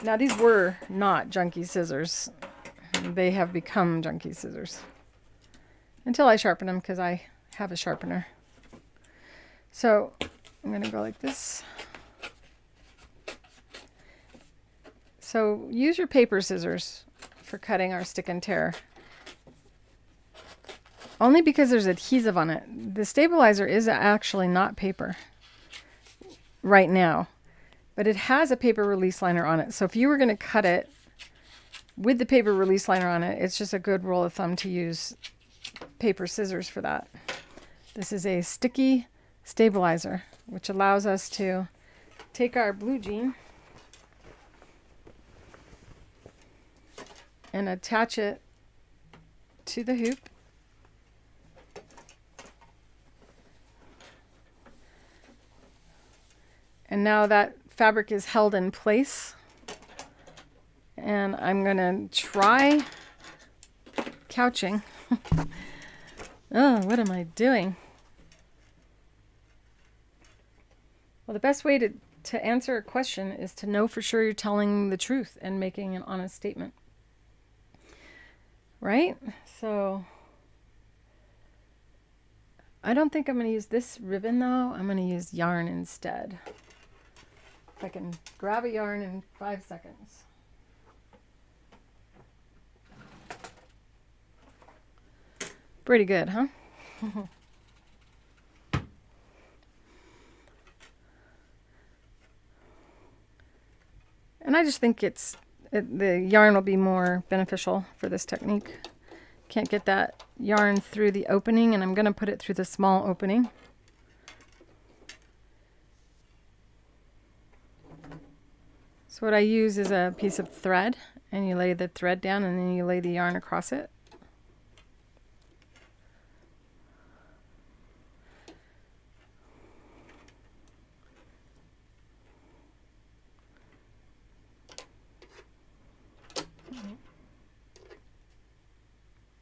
Now these were not junky scissors. They have become junky scissors. Until I sharpen them, because I have a sharpener. So I'm going to go like this. So use your paper scissors for cutting our stick and tear. Only because there's adhesive on it. The stabilizer is actually not paper right now, but it has a paper release liner on it. So if you were going to cut it with the paper release liner on it, it's just a good rule of thumb to use paper scissors for that. This is a sticky stabilizer, which allows us to take our blue jean and attach it to the hoop. And now that fabric is held in place. And I'm going to try couching. Oh, what am I doing? Well, the best way to answer a question is to know for sure you're telling the truth and making an honest statement. Right? So I don't think I'm going to use this ribbon though. I'm going to use yarn instead. If I can grab a yarn in 5 seconds. Pretty good, huh? And I just think the yarn will be more beneficial for this technique. Can't get that yarn through the opening, and I'm going to put it through the small opening. So what I use is a piece of thread, and you lay the thread down and then you lay the yarn across it.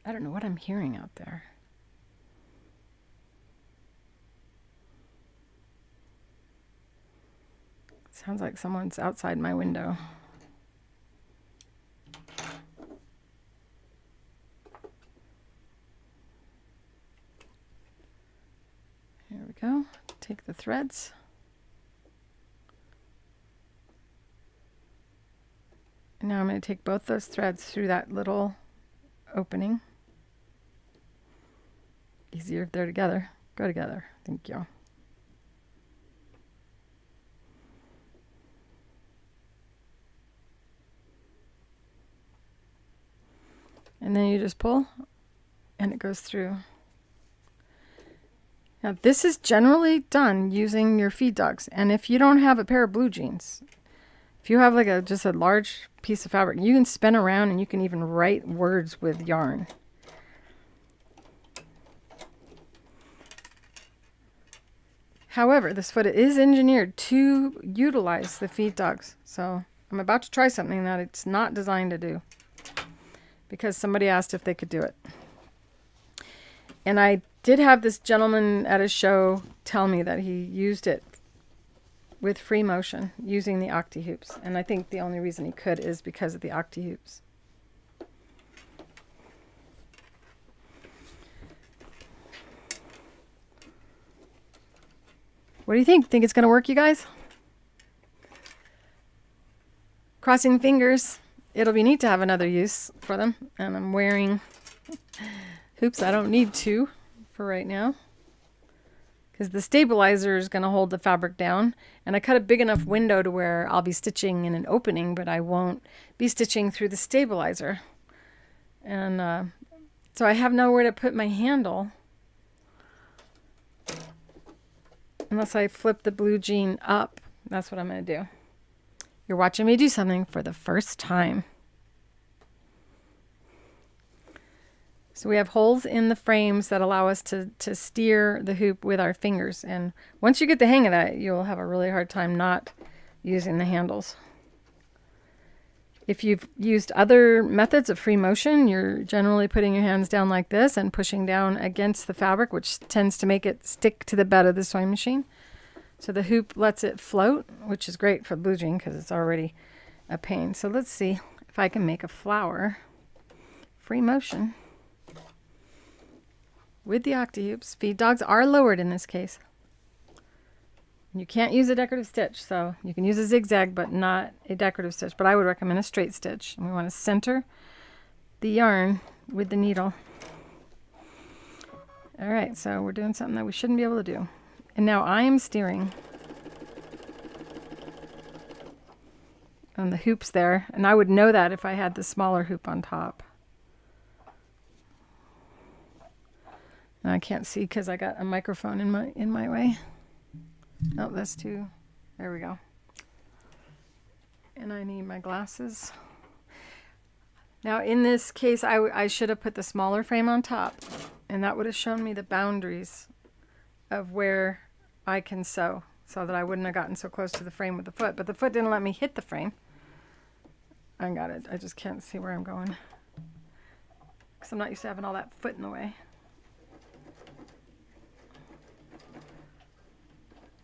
I don't know what I'm hearing out there. Sounds like someone's outside my window. Here we go. Take the threads. And now I'm going to take both those threads through that little opening. Easier if they're together. Go together. Thank you. And then you just pull and it goes through. Now this is generally done using your feed dogs. And if you don't have a pair of blue jeans, if you have like just a large piece of fabric, you can spin around and you can even write words with yarn. However, this foot is engineered to utilize the feed dogs. So I'm about to try something that it's not designed to do, because somebody asked if they could do it. And I did have this gentleman at a show tell me that he used it with free motion using the Octi-Hoops. And I think the only reason he could is because of the Octi-Hoops. What do you think? Think it's going to work, you guys? Crossing fingers. It'll be neat to have another use for them. And I'm wearing hoops. I don't need to for right now, because the stabilizer is going to hold the fabric down. And I cut a big enough window to where I'll be stitching in an opening, but I won't be stitching through the stabilizer. And so I have nowhere to put my handle. unless I flip the blue jean up. That's what I'm going to do. You're watching me do something for the first time. So we have holes in the frames that allow us to steer the hoop with our fingers. And once you get the hang of that, you'll have a really hard time not using the handles. If you've used other methods of free motion, you're generally putting your hands down like this and pushing down against the fabric, which tends to make it stick to the bed of the sewing machine. So the hoop lets it float, which is great for blue jean because it's already a pain. So let's see if I can make a flower free motion with the Octi-Hoops. Feed dogs are lowered in this case. You can't use a decorative stitch, so you can use a zigzag, but not a decorative stitch. But I would recommend a straight stitch. And we want to center the yarn with the needle. All right, so we're doing something that we shouldn't be able to do. And now I am steering on the hoops there, and I would know that if I had the smaller hoop on top. And I can't see because I got a microphone in my way. Oh, that's too. There we go. And I need my glasses. Now, in this case, I should have put the smaller frame on top, and that would have shown me the boundaries of where I can sew, so that I wouldn't have gotten so close to the frame with the foot. But the foot didn't let me hit the frame. I got it. I just can't see where I'm going because I'm not used to having all that foot in the way.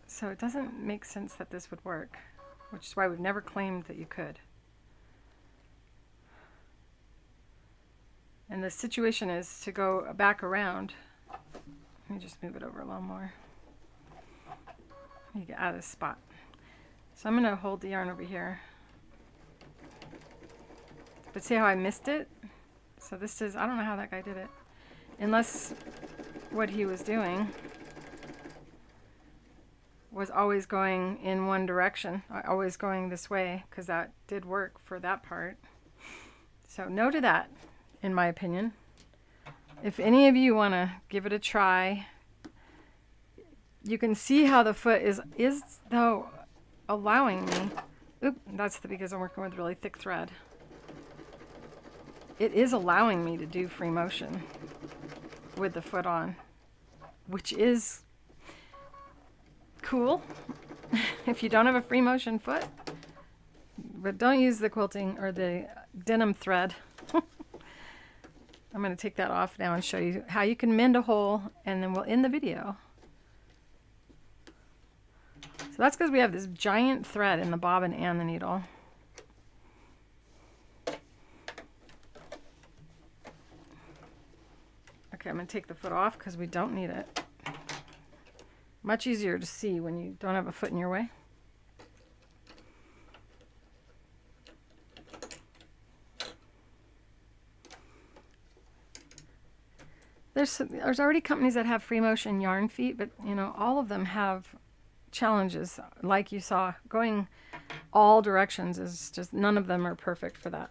So it doesn't make sense that this would work, which is why we've never claimed that you could. And the situation is to go back around. Let me just move it over a little more. You get out of this spot. So I'm going to hold the yarn over here. But see how I missed it? So this is, I don't know how that guy did it. Unless what he was doing was always going in one direction, always going this way, because that did work for that part. So no to that, in my opinion. If any of you want to give it a try, you can see how the foot is though allowing me. Oop, that's because I'm working with really thick thread. It is allowing me to do free motion with the foot on, which is cool if you don't have a free motion foot. But don't use the quilting or the denim thread. I'm going to take that off now and show you how you can mend a hole, and then we'll end the video. So that's because we have this giant thread in the bobbin and the needle. Okay, I'm going to take the foot off because we don't need it. Much easier to see when you don't have a foot in your way. There's already companies that have free motion yarn feet, but you know, all of them have challenges like you saw. Going all directions is just, none of them are perfect for that.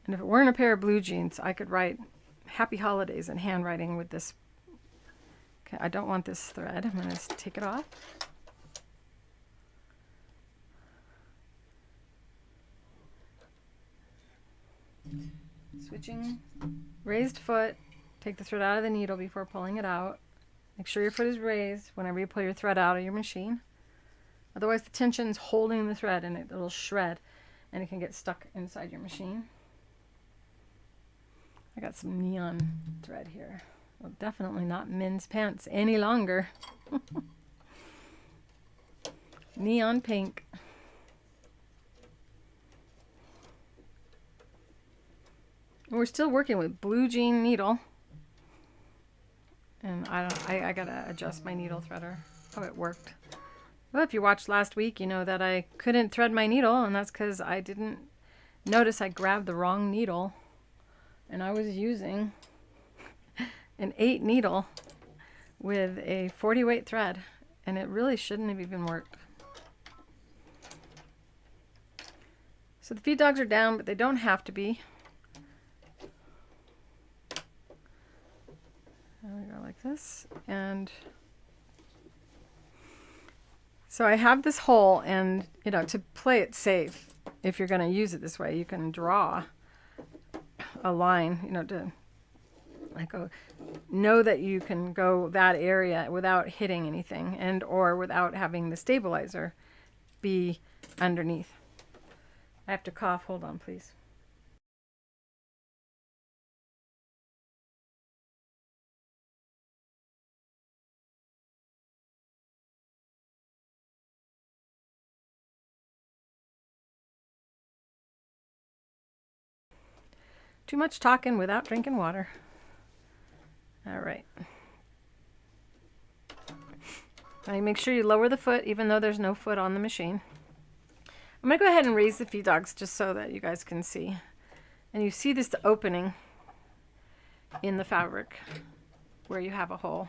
And if it weren't a pair of blue jeans, I could write Happy Holidays in handwriting with this. Okay, I don't want this thread. I'm going to take it off. Switching, raised foot, take the thread out of the needle before pulling it out. Make sure your foot is raised whenever you pull your thread out of your machine. Otherwise the tension's holding the thread and it'll shred and it can get stuck inside your machine. I got some neon thread here. Well, definitely not men's pants any longer. Neon pink. And we're still working with blue jean needle. And I gotta adjust my needle threader. Oh, it worked. Well, if you watched last week, you know that I couldn't thread my needle, and that's because I didn't notice I grabbed the wrong needle. And I was using an 8 needle with a 40 weight thread, and it really shouldn't have even worked. So the feed dogs are down, but they don't have to be. There we go, like this. And so I have this hole, and you know, to play it safe, if you're going to use it this way, you can draw a line, you know, to like know that you can go that area without hitting anything, and or without having the stabilizer be underneath. I have to cough. Hold on, please. Too much talking without drinking water. All right. Now make sure you lower the foot even though there's no foot on the machine. I'm going to go ahead and raise the feed dogs just so that you guys can see. And you see this opening in the fabric where you have a hole.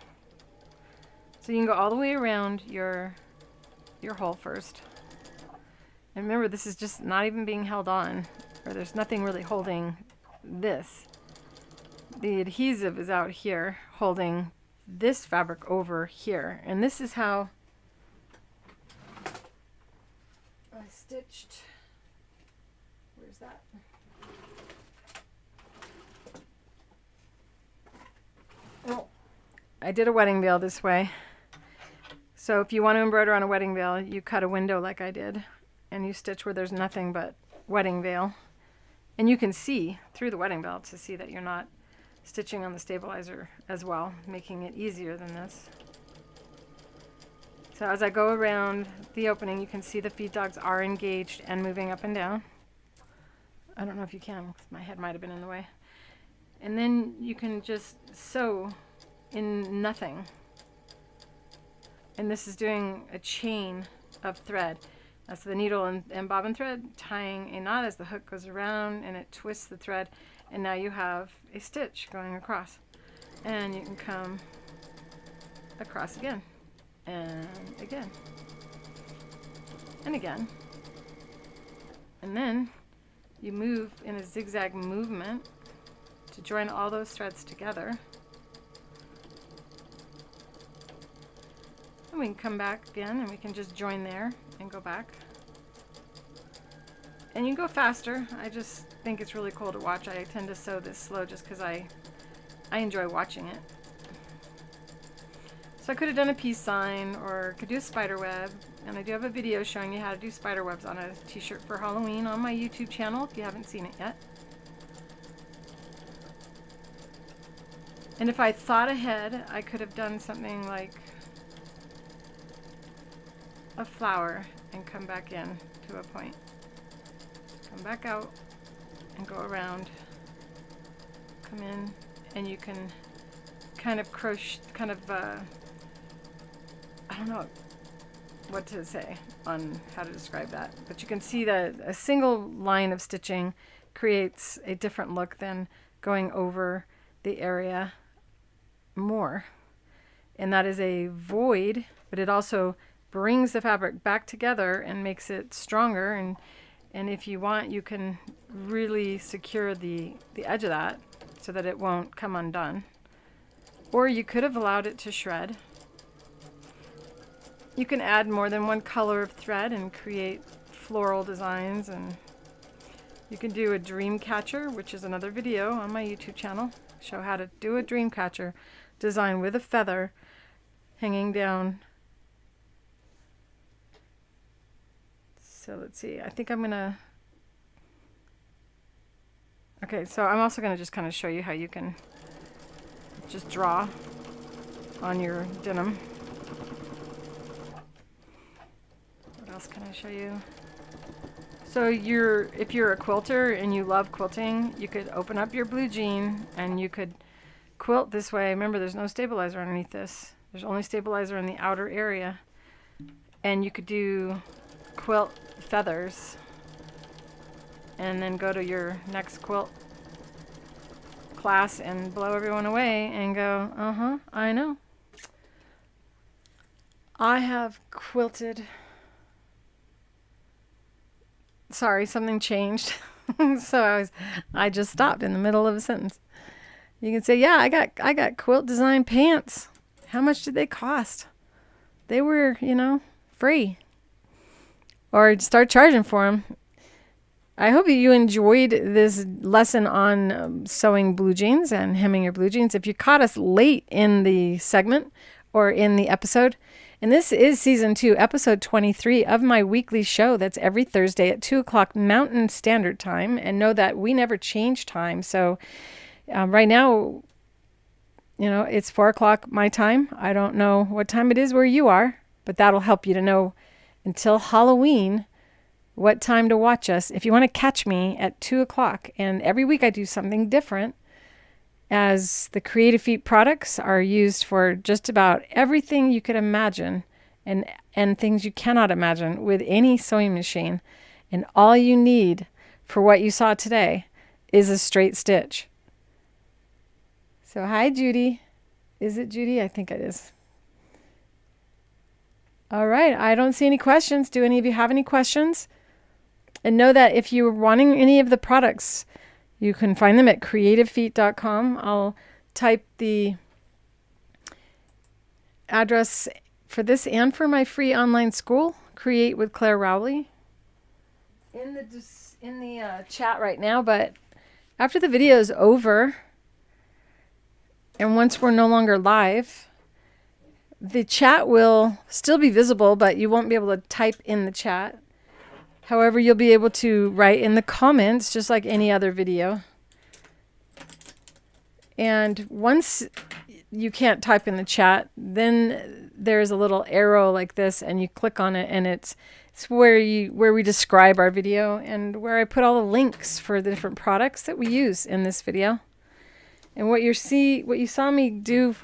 So you can go all the way around your hole first. And remember, this is just not even being held on, or there's nothing really holding this. The adhesive is out here holding this fabric over here, and this is how I stitched. Where's that? Well, I did a wedding veil this way. So if you want to embroider on a wedding veil, you cut a window like I did, and you stitch where there's nothing but wedding veil. And you can see through the wedding veil to see that you're not stitching on the stabilizer as well, making it easier than this. So as I go around the opening, you can see the feed dogs are engaged and moving up and down. I don't know if you can, because my head might have been in the way. And then you can just sew in nothing. And this is doing a chain of thread. That's the needle and bobbin thread tying a knot as the hook goes around and it twists the thread. And now you have a stitch going across. And you can come across again, and again, and again. And then you move in a zigzag movement to join all those threads together. And we can come back again, and we can just join there and go back. And you can go faster. I just think it's really cool to watch. I tend to sew this slow just because I enjoy watching it. So I could have done a peace sign, or could do a spider web, and I do have a video showing you how to do spider webs on a t-shirt for Halloween on my YouTube channel if you haven't seen it yet. And if I thought ahead, I could have done something like a flower and come back in to a point. Come back out and go around, come in, and you can kind of crochet, kind of, I don't know what to say on how to describe that, but you can see that a single line of stitching creates a different look than going over the area more. And that is a void, but it also brings the fabric back together and makes it stronger. And if you want, you can really secure the edge of that so that it won't come undone. Or you could have allowed it to shred. You can add more than one color of thread and create floral designs, and you can do a dream catcher, which is another video on my YouTube channel. Show how to do a dream catcher design with a feather hanging down. So let's see, I think I'm gonna, okay, so I'm also gonna just kind of show you how you can just draw on your denim. What else can I show you? So if you're a quilter and you love quilting, you could open up your blue jean and you could quilt this way. Remember, there's no stabilizer underneath this. There's only stabilizer in the outer area. And you could do quilt feathers and then go to your next quilt class and blow everyone away and go, I know. I have quilted. Sorry, something changed. So I just stopped in the middle of a sentence. You can say, yeah, I got quilt design pants. How much did they cost? They were, free. Or start charging for them. I hope you enjoyed this lesson on sewing blue jeans and hemming your blue jeans. If you caught us late in the segment or in the episode, and this is season 2, episode 23 of my weekly show that's every Thursday at 2 o'clock Mountain Standard Time. And know that we never change time. So right now, it's 4 o'clock my time. I don't know what time it is where you are, but that'll help you to know until Halloween what time to watch us. If you want to catch me at 2 o'clock, and every week I do something different, as the Creative Feet products are used for just about everything you could imagine and things you cannot imagine with any sewing machine. And all you need for what you saw today is a straight stitch. So hi, Judy. Is it Judy? I think it is. All right. I don't see any questions. Do any of you have any questions? And know that if you're wanting any of the products, you can find them at creativefeet.com. I'll type the address for this and for my free online school, Create with Clare Rowley, in the chat right now. But after the video is over, and once we're no longer live, the chat will still be visible, but you won't be able to type in the chat. However, you'll be able to write in the comments just like any other video. And once you can't type in the chat, then there's a little arrow like this, and you click on it, and it's where we describe our video and where I put all the links for the different products that we use in this video. And what you saw me do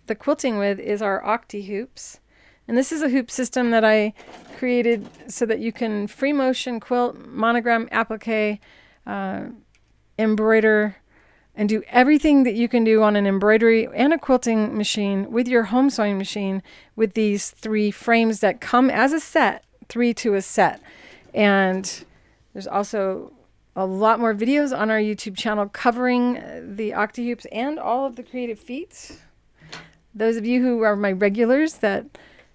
the quilting with is our Octi-Hoops. And this is a hoop system that I created so that you can free motion quilt, monogram, applique, embroider, and do everything that you can do on an embroidery and a quilting machine with your home sewing machine with these 3 frames that come as a set, 3 to a set. And there's also a lot more videos on our YouTube channel covering the Octi-Hoops and all of the Creative Feet. Those of you who are my regulars that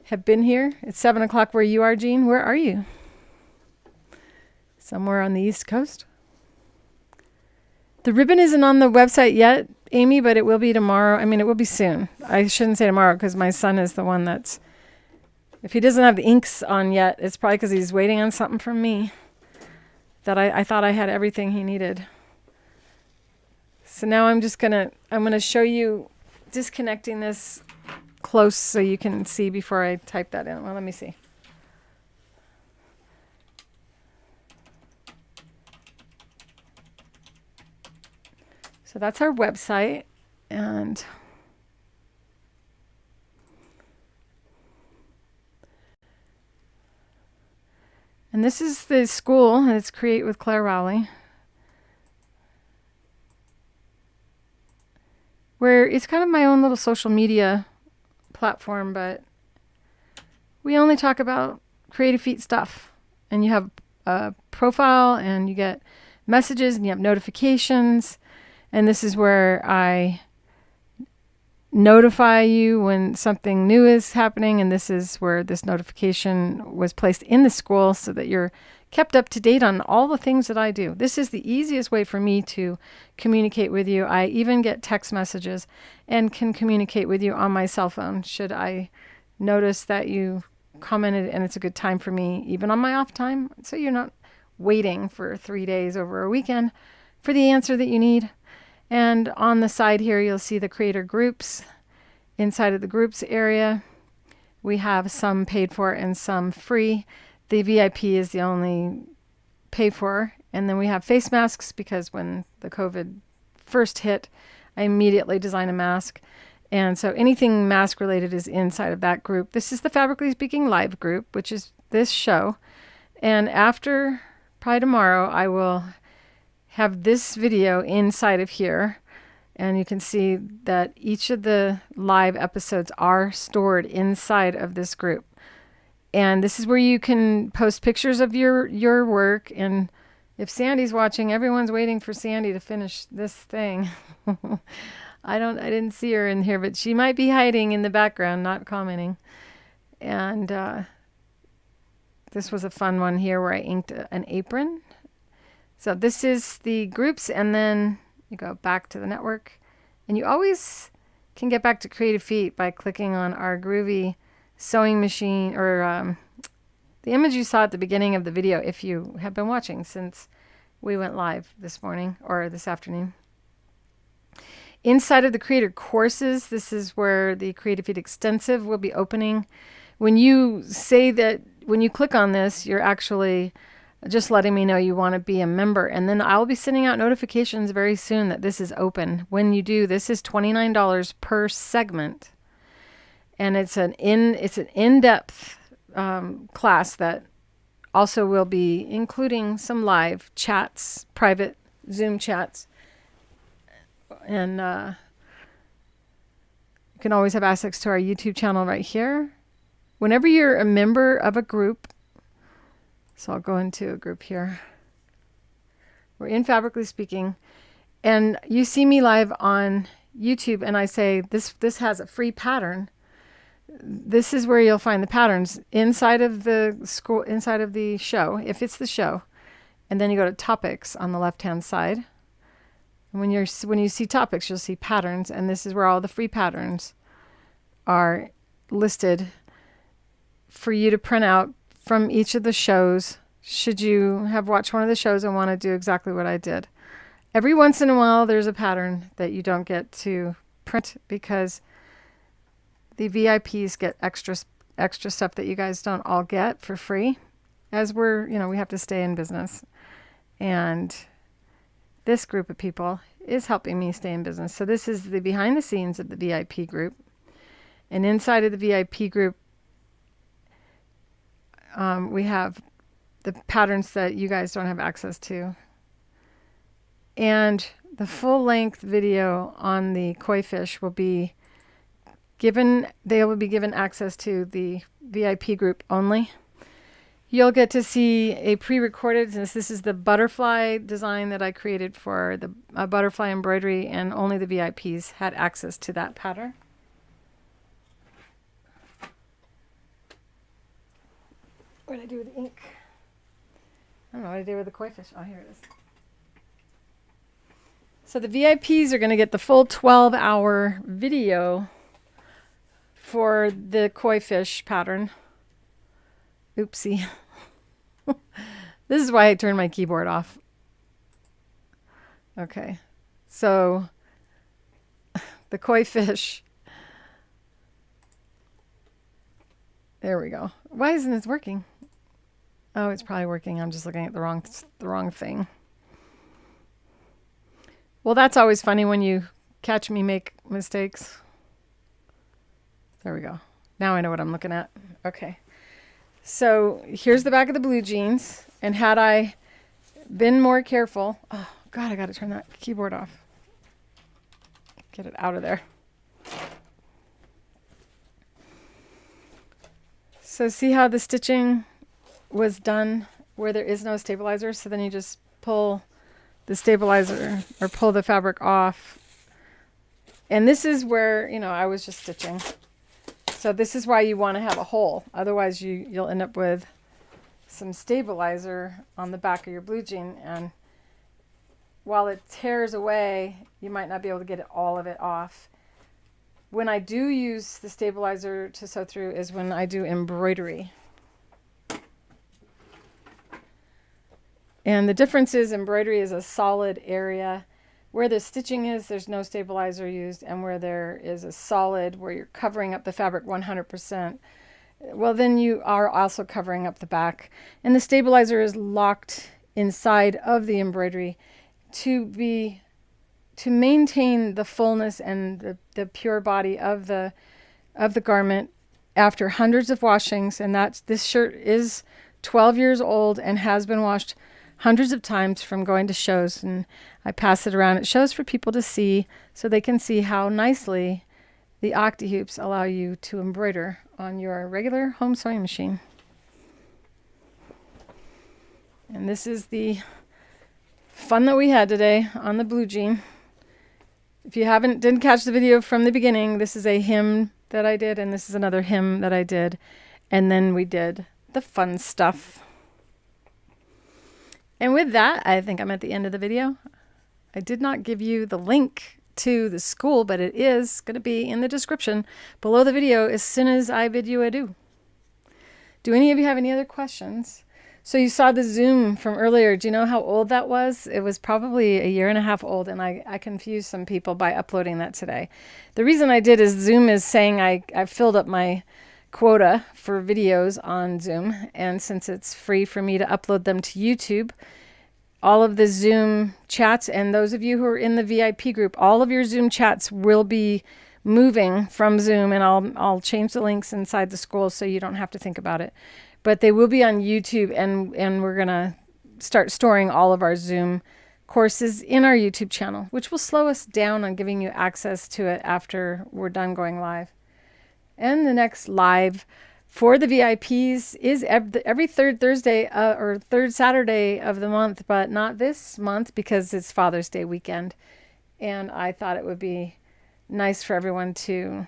have been here, it's 7 o'clock where you are, Jean. Where are you? Somewhere on the East Coast. The ribbon isn't on the website yet, Amy, but it will be tomorrow. I mean, it will be soon. I shouldn't say tomorrow because my son is the one that's, if he doesn't have the inks on yet, it's probably because he's waiting on something from me that I thought I had everything he needed. So now I'm going to show you disconnecting this close so you can see before I type that in. Well, let me see. So that's our website, and this is the school, and it's Create with Clare Rowley, where it's kind of my own little social media platform, but we only talk about Creative Feet stuff. And you have a profile, and you get messages, and you have notifications. And this is where I notify you when something new is happening. And this is where this notification was placed in the school so that you're kept up to date on all the things that I do. This is the easiest way for me to communicate with you. I even get text messages and can communicate with you on my cell phone should I notice that you commented and it's a good time for me, even on my off time. So you're not waiting for 3 days over a weekend for the answer that you need. And on the side here, you'll see the creator groups. Inside of the groups area, we have some paid for and some free. The VIP is the only pay for. And then we have face masks because when the COVID first hit, I immediately designed a mask. And so anything mask related is inside of that group. This is the Fabrically Speaking live group, which is this show. And after, probably tomorrow, I will have this video inside of here, and you can see that each of the live episodes are stored inside of this group. And this is where you can post pictures of your work. And if Sandy's watching, everyone's waiting for Sandy to finish this thing. I didn't see her in here, but she might be hiding in the background, not commenting. And this was a fun one here where I inked an apron. So this is the groups, and then you go back to the network. And you always can get back to Creative Feet by clicking on our groovy sewing machine, or the image you saw at the beginning of the video if you have been watching since we went live this morning or this afternoon. Inside of the Creator courses, this is where the Creative Feet Extensive will be opening. When you say that, when you click on this, you're actually just letting me know you want to be a member. And then I'll be sending out notifications very soon that this is open. When you do, this is $29 per segment. And it's an in-depth class that also will be including some live chats, private Zoom chats. And you can always have access to our YouTube channel right here. Whenever you're a member of a group, so I'll go into a group here. We're in Fabrically Speaking, and you see me live on YouTube, and I say this has a free pattern. This is where you'll find the patterns inside of the school, inside of the show, if it's the show, and then you go to topics on the left-hand side. And when you see topics, you'll see patterns, and this is where all the free patterns are listed for you to print out from each of the shows, should you have watched one of the shows and want to do exactly what I did. Every once in a while, there's a pattern that you don't get to print because the VIPs get extra stuff that you guys don't all get for free, as we have to stay in business. And this group of people is helping me stay in business. So this is the behind the scenes of the VIP group. And inside of the VIP group, we have the patterns that you guys don't have access to. And the full-length video on the koi fish will be given, they will be given access to the VIP group only. You'll get to see a pre-recorded, since this is the butterfly design that I created for the butterfly embroidery, and only the VIPs had access to that pattern. What did I do with the ink? I don't know what I did with the koi fish. Oh, here it is. So the VIPs are going to get the full 12-hour video for the koi fish pattern. Oopsie. This is why I turned my keyboard off. Okay. So the koi fish. There we go. Why isn't this working? Oh, it's probably working. I'm just looking at the wrong thing. Well, that's always funny when you catch me make mistakes. There we go. Now I know what I'm looking at. Okay. So here's the back of the blue jeans. And had I been more careful, oh God, I got to turn that keyboard off. Get it out of there. So see how the stitching was done where there is no stabilizer? So then you just pull the stabilizer or pull the fabric off. And this is where, I was just stitching. So this is why you want to have a hole. Otherwise you'll end up with some stabilizer on the back of your blue jean. And while it tears away, you might not be able to get all of it off. When I do use the stabilizer to sew through is when I do embroidery. And the difference is embroidery is a solid area. Where the stitching is, there's no stabilizer used. And where there is a solid, where you're covering up the fabric 100%, well, then you are also covering up the back. And the stabilizer is locked inside of the embroidery to maintain the fullness and the pure body of the garment after hundreds of washings. And this shirt is 12 years old and has been washed hundreds of times from going to shows, and I pass it around at shows for people to see so they can see how nicely the Octi-Hoops allow you to embroider on your regular home sewing machine. And this is the fun that we had today on the blue jean. If you didn't catch the video from the beginning, this is a hem that I did, and this is another hem that I did. And then we did the fun stuff. And with that, I think I'm at the end of the video. I did not give you the link to the school, but it is going to be in the description below the video as soon as I bid you adieu. Do any of you have any other questions? So you saw the Zoom from earlier. Do you know how old that was? It was probably 1.5 years old, and I confused some people by uploading that today. The reason I did is Zoom is saying I filled up my quota for videos on Zoom, and since it's free for me to upload them to YouTube, all of the Zoom chats, and those of you who are in the VIP group, all of your Zoom chats will be moving from Zoom, and I'll change the links inside the school so you don't have to think about it. But they will be on YouTube, and we're going to start storing all of our Zoom courses in our YouTube channel, which will slow us down on giving you access to it after we're done going live. And the next live for the VIPs is every third Thursday or third Saturday of the month, but not this month because it's Father's Day weekend. And I thought it would be nice for everyone to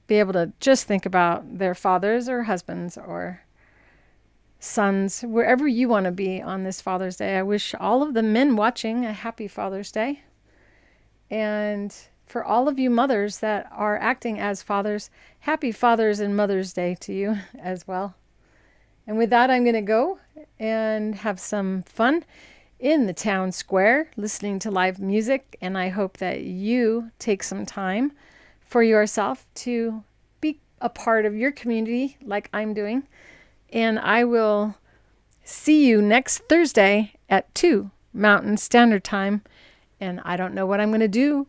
be able to just think about their fathers or husbands or sons, wherever you want to be on this Father's Day. I wish all of the men watching a happy Father's Day. And for all of you mothers that are acting as fathers, happy Father's and Mother's Day to you as well. And with that, I'm going to go and have some fun in the town square listening to live music. And I hope that you take some time for yourself to be a part of your community like I'm doing. And I will see you next Thursday at 2 Mountain Standard Time. And I don't know what I'm going to do,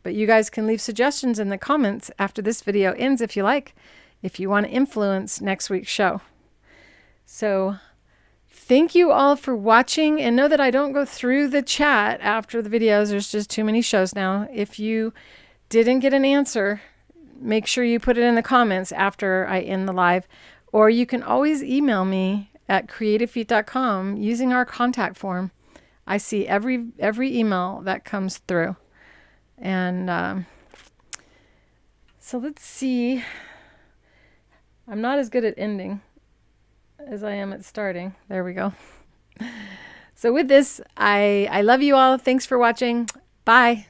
but you guys can leave suggestions in the comments after this video ends if you like, if you want to influence next week's show. So thank you all for watching, and know that I don't go through the chat after the videos. There's just too many shows now. If you didn't get an answer, make sure you put it in the comments after I end the live. Or you can always email me at creativefeet.com using our contact form. I see every email that comes through. And so let's see. I'm not as good at ending as I am at starting. There we go. So with this, I love you all. Thanks for watching. Bye.